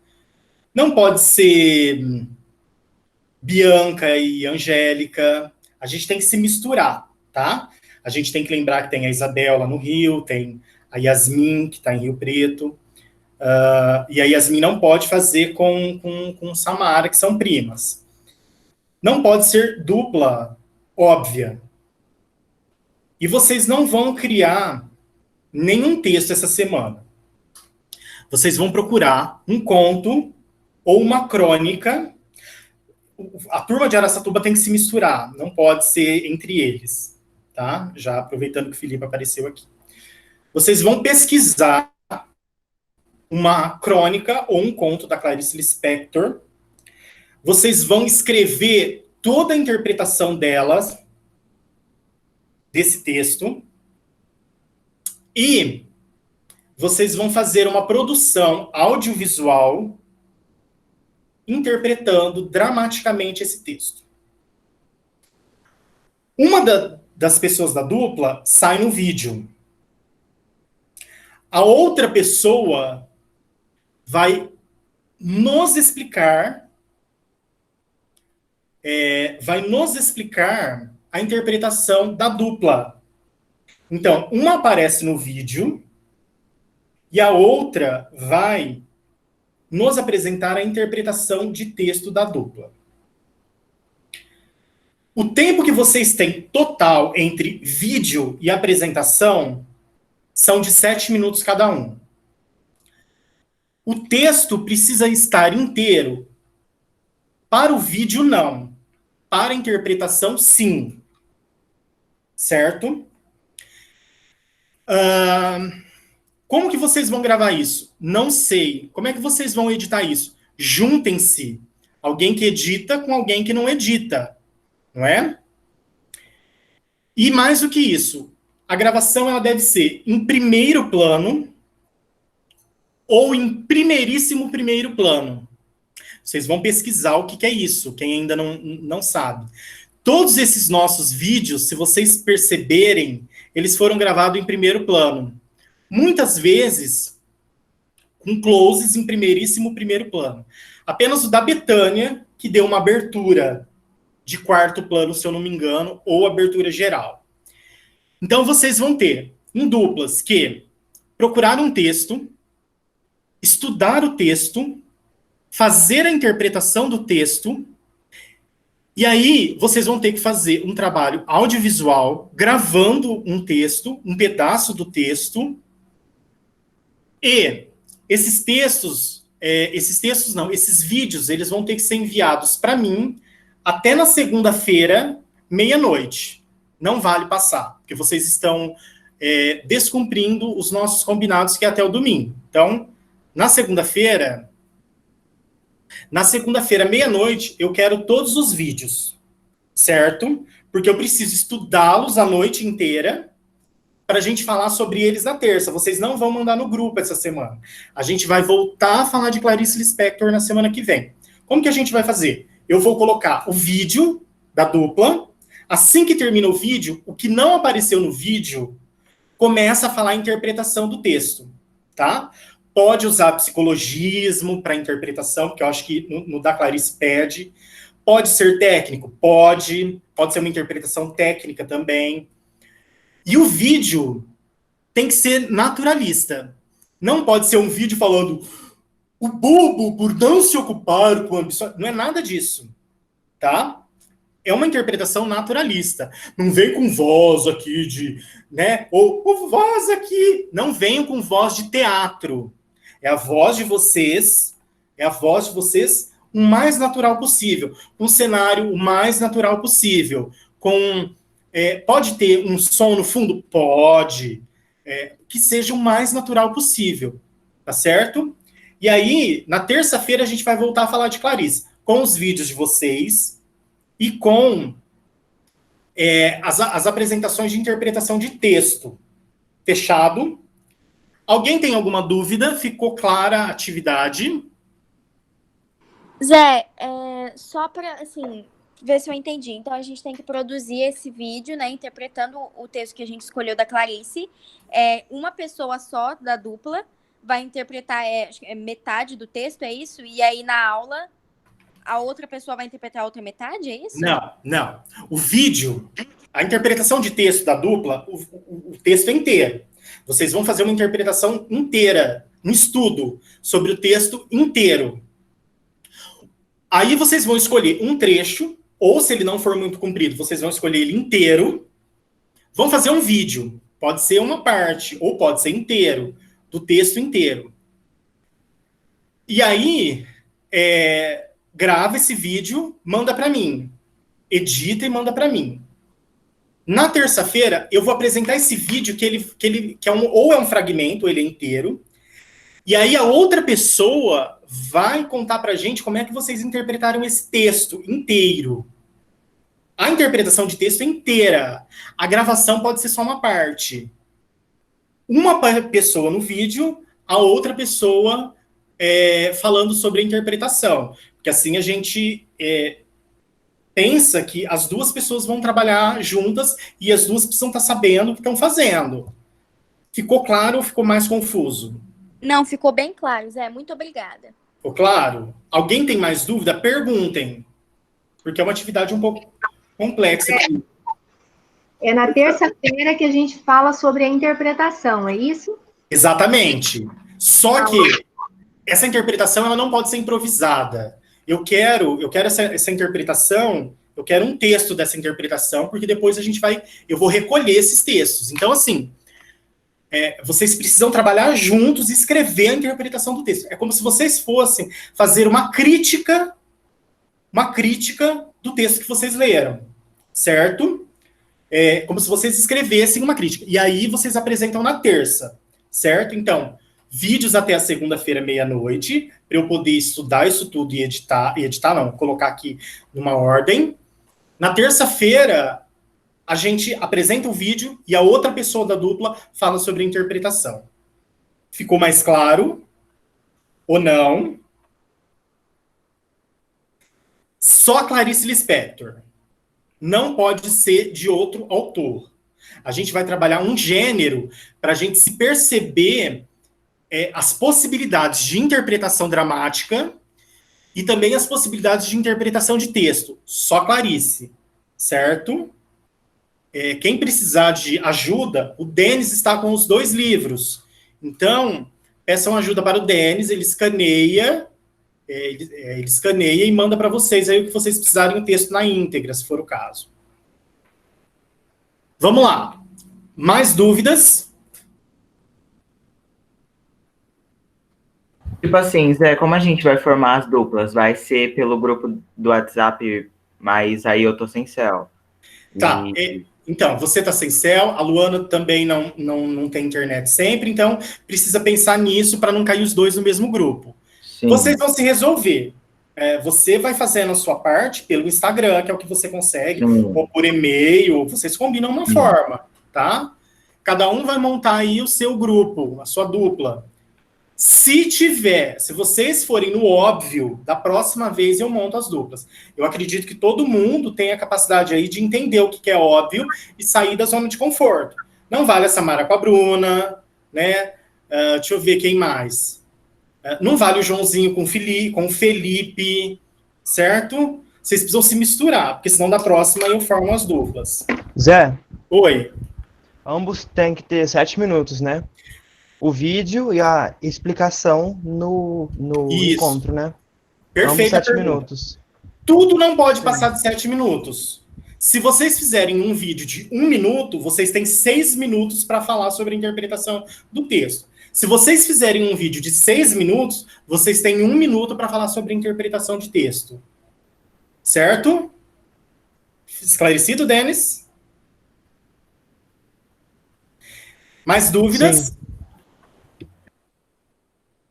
Não pode ser Bianca e Angélica. A gente tem que se misturar, tá? A gente tem que lembrar que tem a Isabel lá no Rio, tem a Yasmin, que está em Rio Preto. E a Yasmin não pode fazer com Samara, que são primas. Não pode ser dupla óbvia. E vocês não vão criar nenhum texto essa semana. Vocês vão procurar um conto ou uma crônica. A turma de Araçatuba tem que se misturar, não pode ser entre eles, tá? Já aproveitando que o Felipe apareceu aqui. Vocês vão pesquisar uma crônica ou um conto da Clarice Lispector. Vocês vão escrever toda a interpretação delas, desse texto, e vocês vão fazer uma produção audiovisual interpretando dramaticamente esse texto. Uma das pessoas da dupla sai no vídeo. A outra pessoa vai nos explicar a interpretação da dupla. Então, uma aparece no vídeo e a outra vai nos apresentar a interpretação de texto da dupla. O tempo que vocês têm total entre vídeo e apresentação são de 7 minutos cada um. O texto precisa estar inteiro. Para o vídeo, não. Para a interpretação, sim. Certo? Como que vocês vão gravar isso? Não sei. Como é que vocês vão editar isso? Juntem-se. Alguém que edita com alguém que não edita. Não é? E mais do que isso, a gravação ela deve ser em primeiro plano ou em primeiríssimo primeiro plano. Vocês vão pesquisar o que é isso, quem ainda não sabe. Todos esses nossos vídeos, se vocês perceberem, eles foram gravados em primeiro plano. Muitas vezes, com closes em primeiríssimo primeiro plano. Apenas o da Betânia, que deu uma abertura de quarto plano, se eu não me engano, ou abertura geral. Então, vocês vão ter, em duplas, que procurar um texto, estudar o texto, fazer a interpretação do texto, e aí vocês vão ter que fazer um trabalho audiovisual, gravando um texto, um pedaço do texto, e esses vídeos, eles vão ter que ser enviados para mim até na segunda-feira, meia-noite. Não vale passar, porque vocês estão descumprindo os nossos combinados, que é até o domingo. Então, na segunda-feira, Na segunda-feira, meia-noite, eu quero todos os vídeos, certo? Porque eu preciso estudá-los a noite inteira para a gente falar sobre eles na terça. Vocês não vão mandar no grupo essa semana. A gente vai voltar a falar de Clarice Lispector na semana que vem. Como que a gente vai fazer? Eu vou colocar o vídeo da dupla. Assim que termina o vídeo, o que não apareceu no vídeo começa a falar a interpretação do texto, tá? Pode usar psicologismo para interpretação, que eu acho que no da Clarice pede. Pode ser técnico? Pode. Pode ser uma interpretação técnica também. E o vídeo tem que ser naturalista. Não pode ser um vídeo falando o bobo por não se ocupar com ambição. Não é nada disso, tá? É uma interpretação naturalista. Não vem com voz aqui de, né? Ou voz aqui. Não venham com voz de teatro. É a voz de vocês, o mais natural possível. Um cenário o mais natural possível. Pode ter um som no fundo? Pode. Que seja o mais natural possível. Tá certo? E aí, na terça-feira, a gente vai voltar a falar de Clarice. Com os vídeos de vocês e com as apresentações de interpretação de texto. Fechado? Alguém tem alguma dúvida? Ficou clara a atividade? Zé, só para, assim, ver se eu entendi. Então, a gente tem que produzir esse vídeo, né, interpretando o texto que a gente escolheu da Clarice. Uma pessoa só da dupla vai interpretar acho que metade do texto, é isso? E aí, na aula, a outra pessoa vai interpretar a outra metade, é isso? Não. O vídeo, a interpretação de texto da dupla, o texto é inteiro. Vocês vão fazer uma interpretação inteira, um estudo sobre o texto inteiro. Aí vocês vão escolher um trecho, ou se ele não for muito comprido, vocês vão escolher ele inteiro. Vão fazer um vídeo. Pode ser uma parte, ou pode ser inteiro, do texto inteiro. E aí, grava esse vídeo, manda para mim. Edita e manda para mim. Na terça-feira, eu vou apresentar esse vídeo que é um fragmento, ou ele é inteiro. E aí a outra pessoa vai contar pra gente como é que vocês interpretaram esse texto inteiro. A interpretação de texto é inteira. A gravação pode ser só uma parte. Uma pessoa no vídeo, a outra pessoa falando sobre a interpretação. Porque assim a gente pensa que as duas pessoas vão trabalhar juntas e as duas precisam estar sabendo o que estão fazendo. Ficou claro ou ficou mais confuso? Não, ficou bem claro, Zé. Muito obrigada. Ficou claro? Alguém tem mais dúvida? Perguntem. Porque é uma atividade um pouco complexa. É na terça-feira que a gente fala sobre a interpretação, é isso? Exatamente. Só que essa interpretação ela não pode ser improvisada. Eu quero essa interpretação, eu quero um texto dessa interpretação, porque depois eu vou recolher esses textos. Então, assim, vocês precisam trabalhar juntos e escrever a interpretação do texto. É como se vocês fossem fazer uma crítica do texto que vocês leram, certo? Como se vocês escrevessem uma crítica. E aí vocês apresentam na terça, certo? Então, vídeos até a segunda-feira, meia-noite, para eu poder estudar isso tudo e colocar aqui numa ordem. Na terça-feira, a gente apresenta o vídeo e a outra pessoa da dupla fala sobre a interpretação. Ficou mais claro? Ou não? Só Clarice Lispector. Não pode ser de outro autor. A gente vai trabalhar um gênero para a gente se perceber as possibilidades de interpretação dramática e também as possibilidades de interpretação de texto. Só Clarice, certo? Quem precisar de ajuda, o Denis está com os 2 livros. Então, peçam ajuda para o Denis, ele escaneia e manda para vocês aí o que vocês precisarem, o texto na íntegra, se for o caso. Vamos lá. Mais dúvidas? Tipo assim, Zé, como a gente vai formar as duplas? Vai ser pelo grupo do WhatsApp, mas aí eu tô sem céu. Tá, então, você tá sem céu, a Luana também não tem internet sempre, então precisa pensar nisso para não cair os dois no mesmo grupo. Sim. Vocês vão se resolver. você vai fazendo a sua parte pelo Instagram, que é o que você consegue, Sim. ou por e-mail, vocês combinam uma forma, tá? Cada um vai montar aí o seu grupo, a sua dupla. Se vocês forem no óbvio, da próxima vez eu monto as duplas. Eu acredito que todo mundo tem a capacidade aí de entender o que é óbvio e sair da zona de conforto. Não vale a Samara com a Bruna, né? Deixa eu ver quem mais. Não vale o Joãozinho com o Felipe, certo? Vocês precisam se misturar, porque senão da próxima eu formo as duplas. Zé, Oi. ambos têm que ter 7 minutos, né? O vídeo e a explicação no Isso. encontro, né? Perfeita Ambos 7 pergunta. minutos. Tudo não pode passar de 7 minutos. Se vocês fizerem um vídeo de 1 minuto, vocês têm 6 minutos para falar sobre a interpretação do texto. Se vocês fizerem um vídeo de 6 minutos, vocês têm 1 minuto para falar sobre a interpretação de texto. Certo? Esclarecido, Denis? Mais dúvidas? Sim.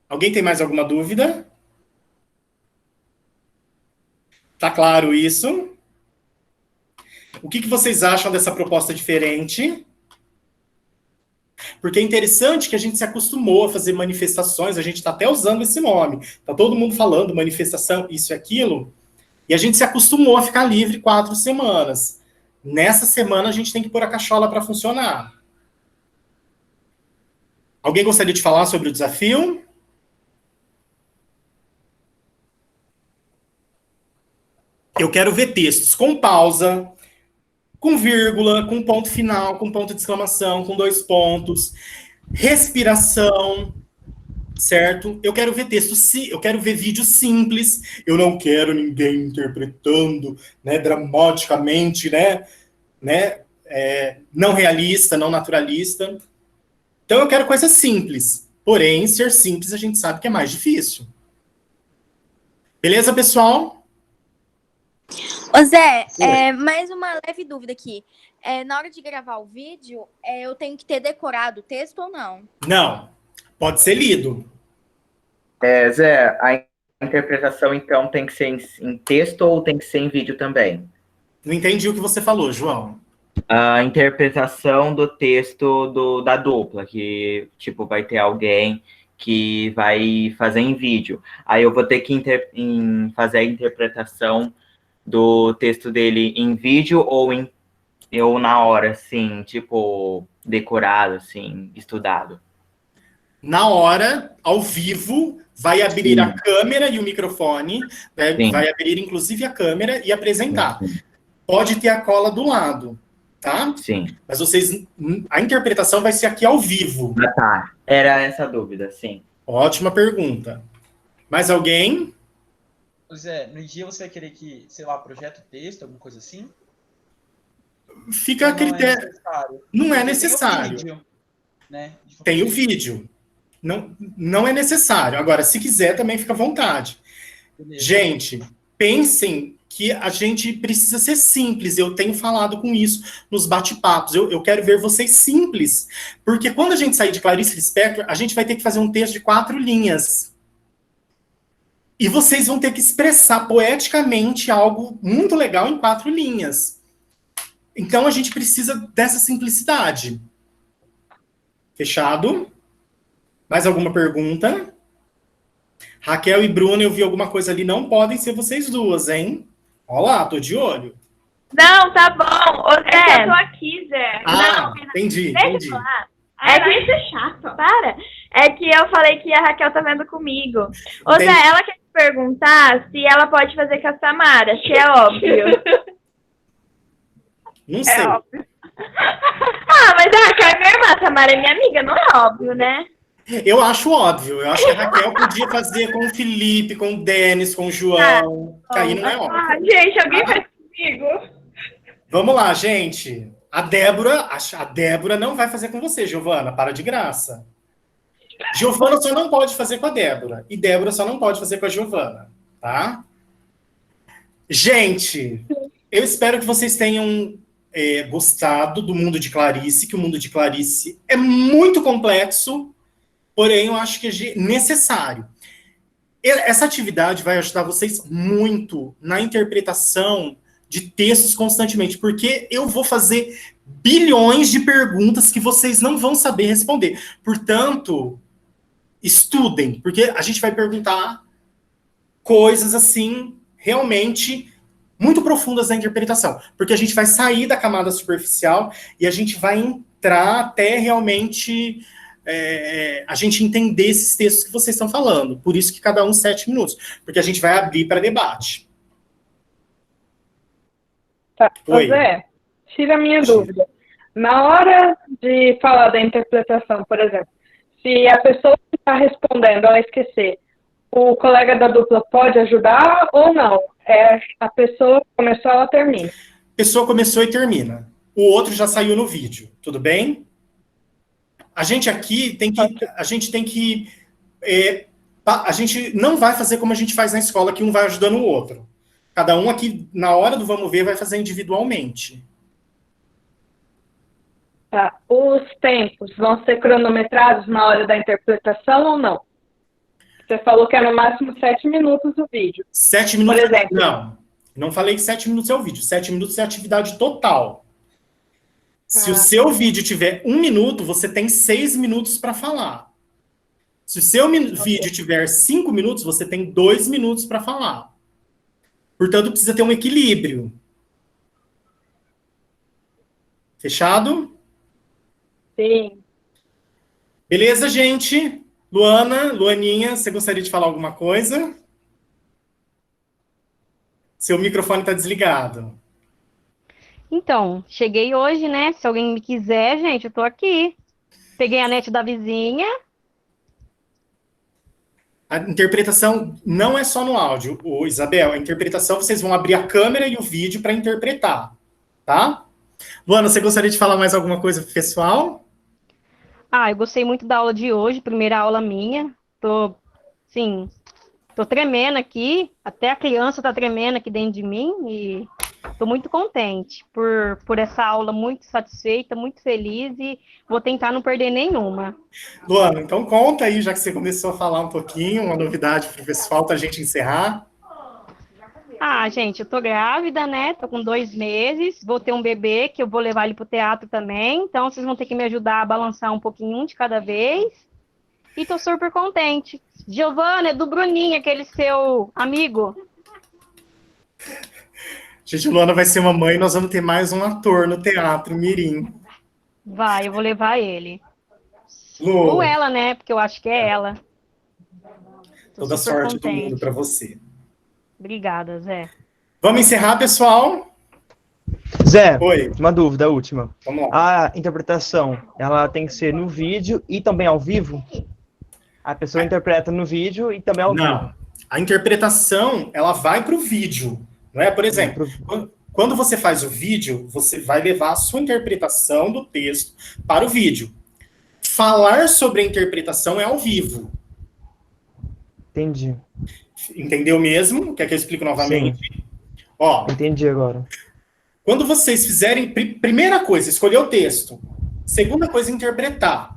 Alguém tem mais alguma dúvida? Tá claro isso? O que vocês acham dessa proposta diferente? Porque é interessante que a gente se acostumou a fazer manifestações, a gente está até usando esse nome. Está todo mundo falando manifestação, isso e aquilo. E a gente se acostumou a ficar livre 4 semanas. Nessa semana a gente tem que pôr a cachola para funcionar. Alguém gostaria de falar sobre o desafio? Eu quero ver textos com pausa, com vírgula, com ponto final, com ponto de exclamação, com 2 pontos, respiração, certo? Eu quero ver eu quero ver vídeo simples, eu não quero ninguém interpretando, né, dramaticamente, não realista, não naturalista. Então eu quero coisas simples, porém, ser simples a gente sabe que é mais difícil. Beleza, pessoal? Ô Zé, mais uma leve dúvida aqui. Na hora de gravar o vídeo, eu tenho que ter decorado o texto ou não? Não, pode ser lido. Zé, a interpretação, então, tem que ser em texto ou tem que ser em vídeo também? Não entendi o que você falou, João. A interpretação do texto da dupla, que, tipo, vai ter alguém que vai fazer em vídeo. Aí eu vou ter que fazer a interpretação do texto dele em vídeo ou na hora, assim, tipo, decorado, assim, estudado? Na hora, ao vivo, vai abrir a câmera e o microfone, vai abrir inclusive a câmera e apresentar. Pode ter a cola do lado, tá? Sim. Mas a interpretação vai ser aqui ao vivo. Ah, tá. Era essa a dúvida, sim. Ótima pergunta. Mais alguém? Zé, no dia você vai querer que, sei lá, projete o texto, alguma coisa assim? Fica a critério. Não é necessário. Tem o vídeo, né? Tem o vídeo. Não é necessário. Agora, se quiser, também fica à vontade. Beleza. Gente, pensem que a gente precisa ser simples. Eu tenho falado com isso nos bate-papos. Eu quero ver vocês simples. Porque quando a gente sair de Clarice Lispector, a gente vai ter que fazer um texto de 4 linhas. E vocês vão ter que expressar poeticamente algo muito legal em 4 linhas. Então, a gente precisa dessa simplicidade. Fechado? Mais alguma pergunta? Raquel e Bruna, eu vi alguma coisa ali. Não podem ser vocês duas, hein? Olha lá, tô de olho. Não, tá bom. Ô, Zé, eu tô aqui, Zé. Não, entendi. Deixa eu falar. Que isso é chato. Para. É que eu falei que a Raquel tá vendo comigo. Ô, Zé, ela quer te perguntar se ela pode fazer com a Samara, se é óbvio. Não sei. É óbvio. Mas a Raquel é minha irmã, a Samara é minha amiga, não é óbvio, né? Eu acho óbvio. Eu acho que a Raquel podia fazer com o Felipe, com o Denis, com o João. Que aí não é óbvio. Gente, alguém faz comigo? Vamos lá, gente. A Débora não vai fazer com você, Giovana. Para de graça. Giovana só não pode fazer com a Débora. E Débora só não pode fazer com a Giovana. Tá? Gente, eu espero que vocês tenham gostado do mundo de Clarice, que o mundo de Clarice é muito complexo, porém eu acho que é necessário. essa atividade vai ajudar vocês muito na interpretação de textos constantemente, porque eu vou fazer bilhões de perguntas que vocês não vão saber responder. Portanto, estudem, porque a gente vai perguntar coisas assim, realmente muito profundas na interpretação, porque a gente vai sair da camada superficial e a gente vai entrar até realmente a gente entender esses textos que vocês estão falando. Por isso que cada um 7 minutos, porque a gente vai abrir para debate. Tá. Oi. Zé, tira a minha dúvida. Na hora de falar da interpretação, por exemplo, se a pessoa que está respondendo, ela esquecer, o colega da dupla pode ajudar ou não? A pessoa começou, ela termina. A pessoa começou e termina. O outro já saiu no vídeo, tudo bem? A gente aqui tem que... A gente não vai fazer como a gente faz na escola, que um vai ajudando o outro. Cada um aqui, na hora do vamos ver, vai fazer individualmente. Tá. Os tempos vão ser cronometrados na hora da interpretação ou não? Você falou que é no máximo 7 minutos o vídeo. 7 minutos? Por exemplo. Não falei que 7 minutos é o vídeo. 7 minutos é a atividade total. Se o seu vídeo tiver 1 minuto, você tem 6 minutos para falar. Se o seu vídeo tiver 5 minutos, você tem 2 minutos para falar. Portanto, precisa ter um equilíbrio. Fechado? Sim. Beleza, gente? Luaninha, você gostaria de falar alguma coisa? Seu microfone está desligado. Então, cheguei hoje, né? Se alguém me quiser, gente, eu tô aqui. Peguei a net da vizinha. A interpretação não é só no áudio, Isabel. A interpretação, vocês vão abrir a câmera e o vídeo para interpretar, tá? Luana, você gostaria de falar mais alguma coisa pro pessoal? Eu gostei muito da aula de hoje, primeira aula minha. Tô tremendo aqui, até a criança tá tremendo aqui dentro de mim e tô muito contente por essa aula, muito satisfeita, muito feliz e vou tentar não perder nenhuma. Luana, então conta aí, já que você começou a falar um pouquinho, uma novidade pro pessoal pra gente encerrar. Gente, eu tô grávida, né? Tô com 2 meses, vou ter um bebê que eu vou levar ele pro teatro também, então vocês vão ter que me ajudar a balançar um pouquinho de cada vez. E tô super contente. Giovana, é do Bruninho, aquele seu amigo. Gente, Luana vai ser mamãe e nós vamos ter mais um ator no teatro Mirim. Vai, eu vou levar ele. Lu, ou ela, né? Porque eu acho que é ela. Tô toda super sorte do contente. mundo para você. Obrigada, Zé. Vamos encerrar, pessoal? Zé, Oi. uma dúvida, a última. Vamos lá. A interpretação, ela tem que ser no vídeo e também ao vivo? A pessoa interpreta no vídeo e também ao vivo? Não. A interpretação, ela vai para o vídeo. Não é? Por exemplo, quando você faz o vídeo, você vai levar a sua interpretação do texto para o vídeo. Falar sobre a interpretação é ao vivo. Entendi. Entendeu mesmo? Quer que eu explique novamente? Sim. Ó, entendi agora. Quando vocês fizerem... Primeira coisa, escolher o texto. Segunda coisa, interpretar.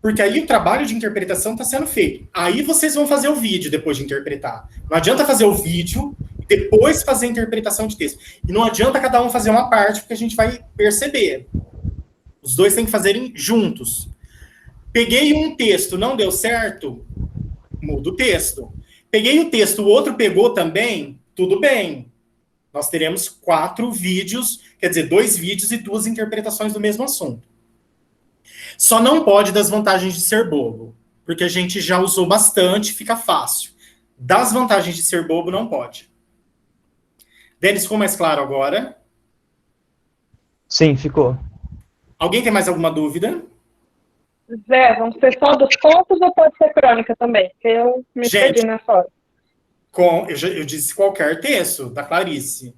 Porque aí o trabalho de interpretação está sendo feito. Aí vocês vão fazer o vídeo depois de interpretar. Não adianta fazer o vídeo e depois fazer a interpretação de texto. E não adianta cada um fazer uma parte, porque a gente vai perceber. Os dois têm que fazerem juntos. Peguei um texto, não deu certo, muda o texto. Peguei o texto, o outro pegou também, tudo bem. Nós teremos 4 vídeos, quer dizer, 2 vídeos e 2 interpretações do mesmo assunto. Só não pode das vantagens de ser bobo, porque a gente já usou bastante, fica fácil. Das vantagens de ser bobo, não pode. Denis, ficou mais claro agora? Sim, ficou. Alguém tem mais alguma dúvida? Zé, vão ser só dos contos ou pode ser crônica também? Porque eu me perdi nessa hora. Eu disse qualquer texto, da Clarice.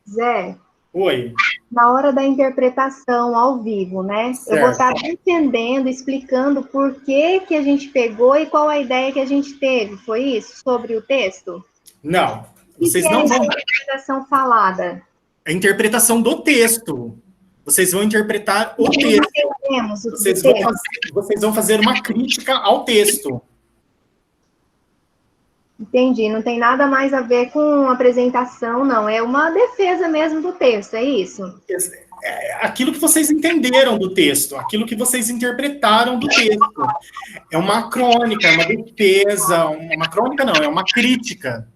Zé. Oi. Na hora da interpretação ao vivo, né? Certo. Eu vou estar entendendo, explicando por que a gente pegou e qual a ideia que a gente teve. Foi isso? Sobre o texto? Não. Vocês que não é vão... a interpretação falada? A interpretação do texto. Vocês vão interpretar o texto. Vocês vão fazer uma crítica ao texto. Entendi, não tem nada mais a ver com apresentação, não. É uma defesa mesmo do texto, é isso? Aquilo que vocês entenderam do texto, aquilo que vocês interpretaram do texto. É uma crônica, é uma defesa, uma crônica não, é uma crítica,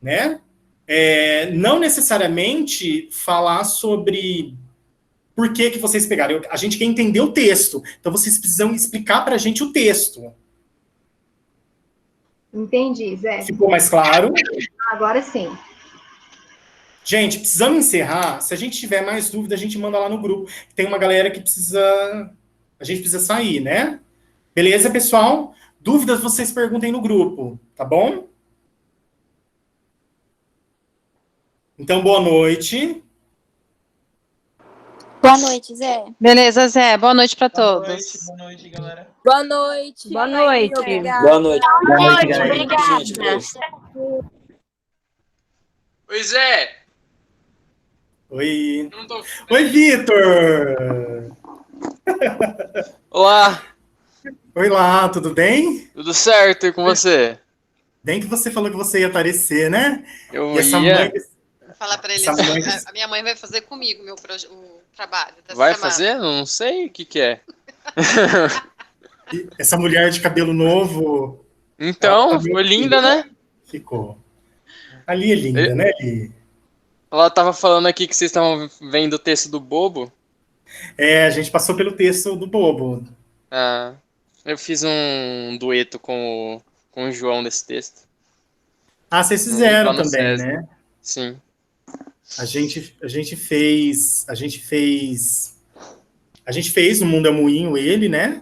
né? Não necessariamente falar sobre por que vocês pegaram. A gente quer entender o texto, então vocês precisam explicar para a gente o texto. Entendi, Zé. Ficou mais claro? Agora sim. Gente, precisamos encerrar. Se a gente tiver mais dúvida, a gente manda lá no grupo. Tem uma galera que precisa... A gente precisa sair, né? Beleza, pessoal? Dúvidas, vocês perguntem no grupo, tá bom? Então, boa noite. Boa noite, Zé. Beleza, Zé. Boa noite para todos. Boa noite, galera. Boa noite. Boa noite. Obrigada. Boa noite. Boa noite, galera. obrigada. Gente, beijo. Oi, Zé! Oi. Eu não tô... Oi, Vitor! Olá, Oi lá, tudo bem? tudo certo e com você? Bem que você falou que você ia aparecer, né? Eu E essa ia. mãe... Falar para ele Essa assim, mãe- a minha mãe vai fazer comigo o trabalho. dessa Vai semana. fazer? Não sei o que é. Essa mulher de cabelo novo... Então, Ela tá ficou meio linda, né? Ficou. Ali é linda, né, Ali? Ela tava falando aqui que vocês estavam vendo o texto do Bobo. A gente passou pelo texto do Bobo. Ah, eu fiz um dueto com o João nesse texto. Ah, vocês fizeram Lá no também, SESI. né? Sim. A gente fez no Mundo é Moinho ele, né?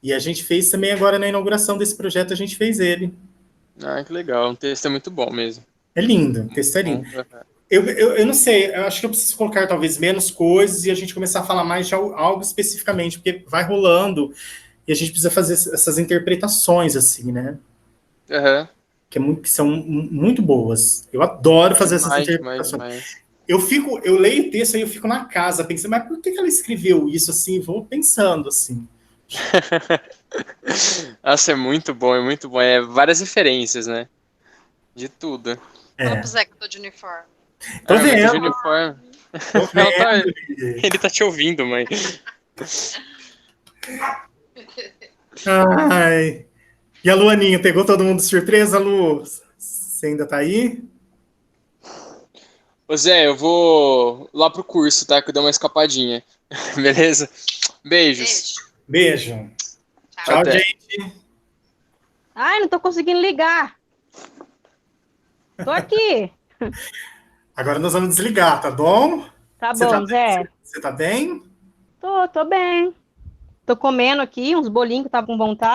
E a gente fez também agora na inauguração desse projeto, a gente fez ele. Ah, que legal. O texto é muito bom mesmo. É lindo, o texto é lindo. Eu não sei, eu acho que eu preciso colocar talvez menos coisas e a gente começar a falar mais de algo especificamente, porque vai rolando e a gente precisa fazer essas interpretações, assim, né? Aham. Que são muito boas. Eu adoro fazer essas interpretações. Eu leio o texto e eu fico na casa pensando, mas por que ela escreveu isso assim? Vou pensando assim. Nossa, é muito bom, é muito bom. É várias referências, né? De tudo. Fala pro Zé que eu tô de uniforme. Tô mas vendo. de uniforme. Tô Ela tá- vendo. Ele tá te ouvindo, mãe. Ai. E a Luaninha, pegou todo mundo de surpresa, Lu? Você ainda tá aí? Ô Zé, eu vou lá pro curso, tá? Que eu dei uma escapadinha. Beleza? Beijos. Beijo. Tchau, Até. gente. Ai, não tô conseguindo ligar. Tô aqui. Agora nós vamos desligar, tá bom? Tá Você bom, Zé. Você tá bem? Tô bem. Tô comendo aqui uns bolinhos que eu tava com vontade.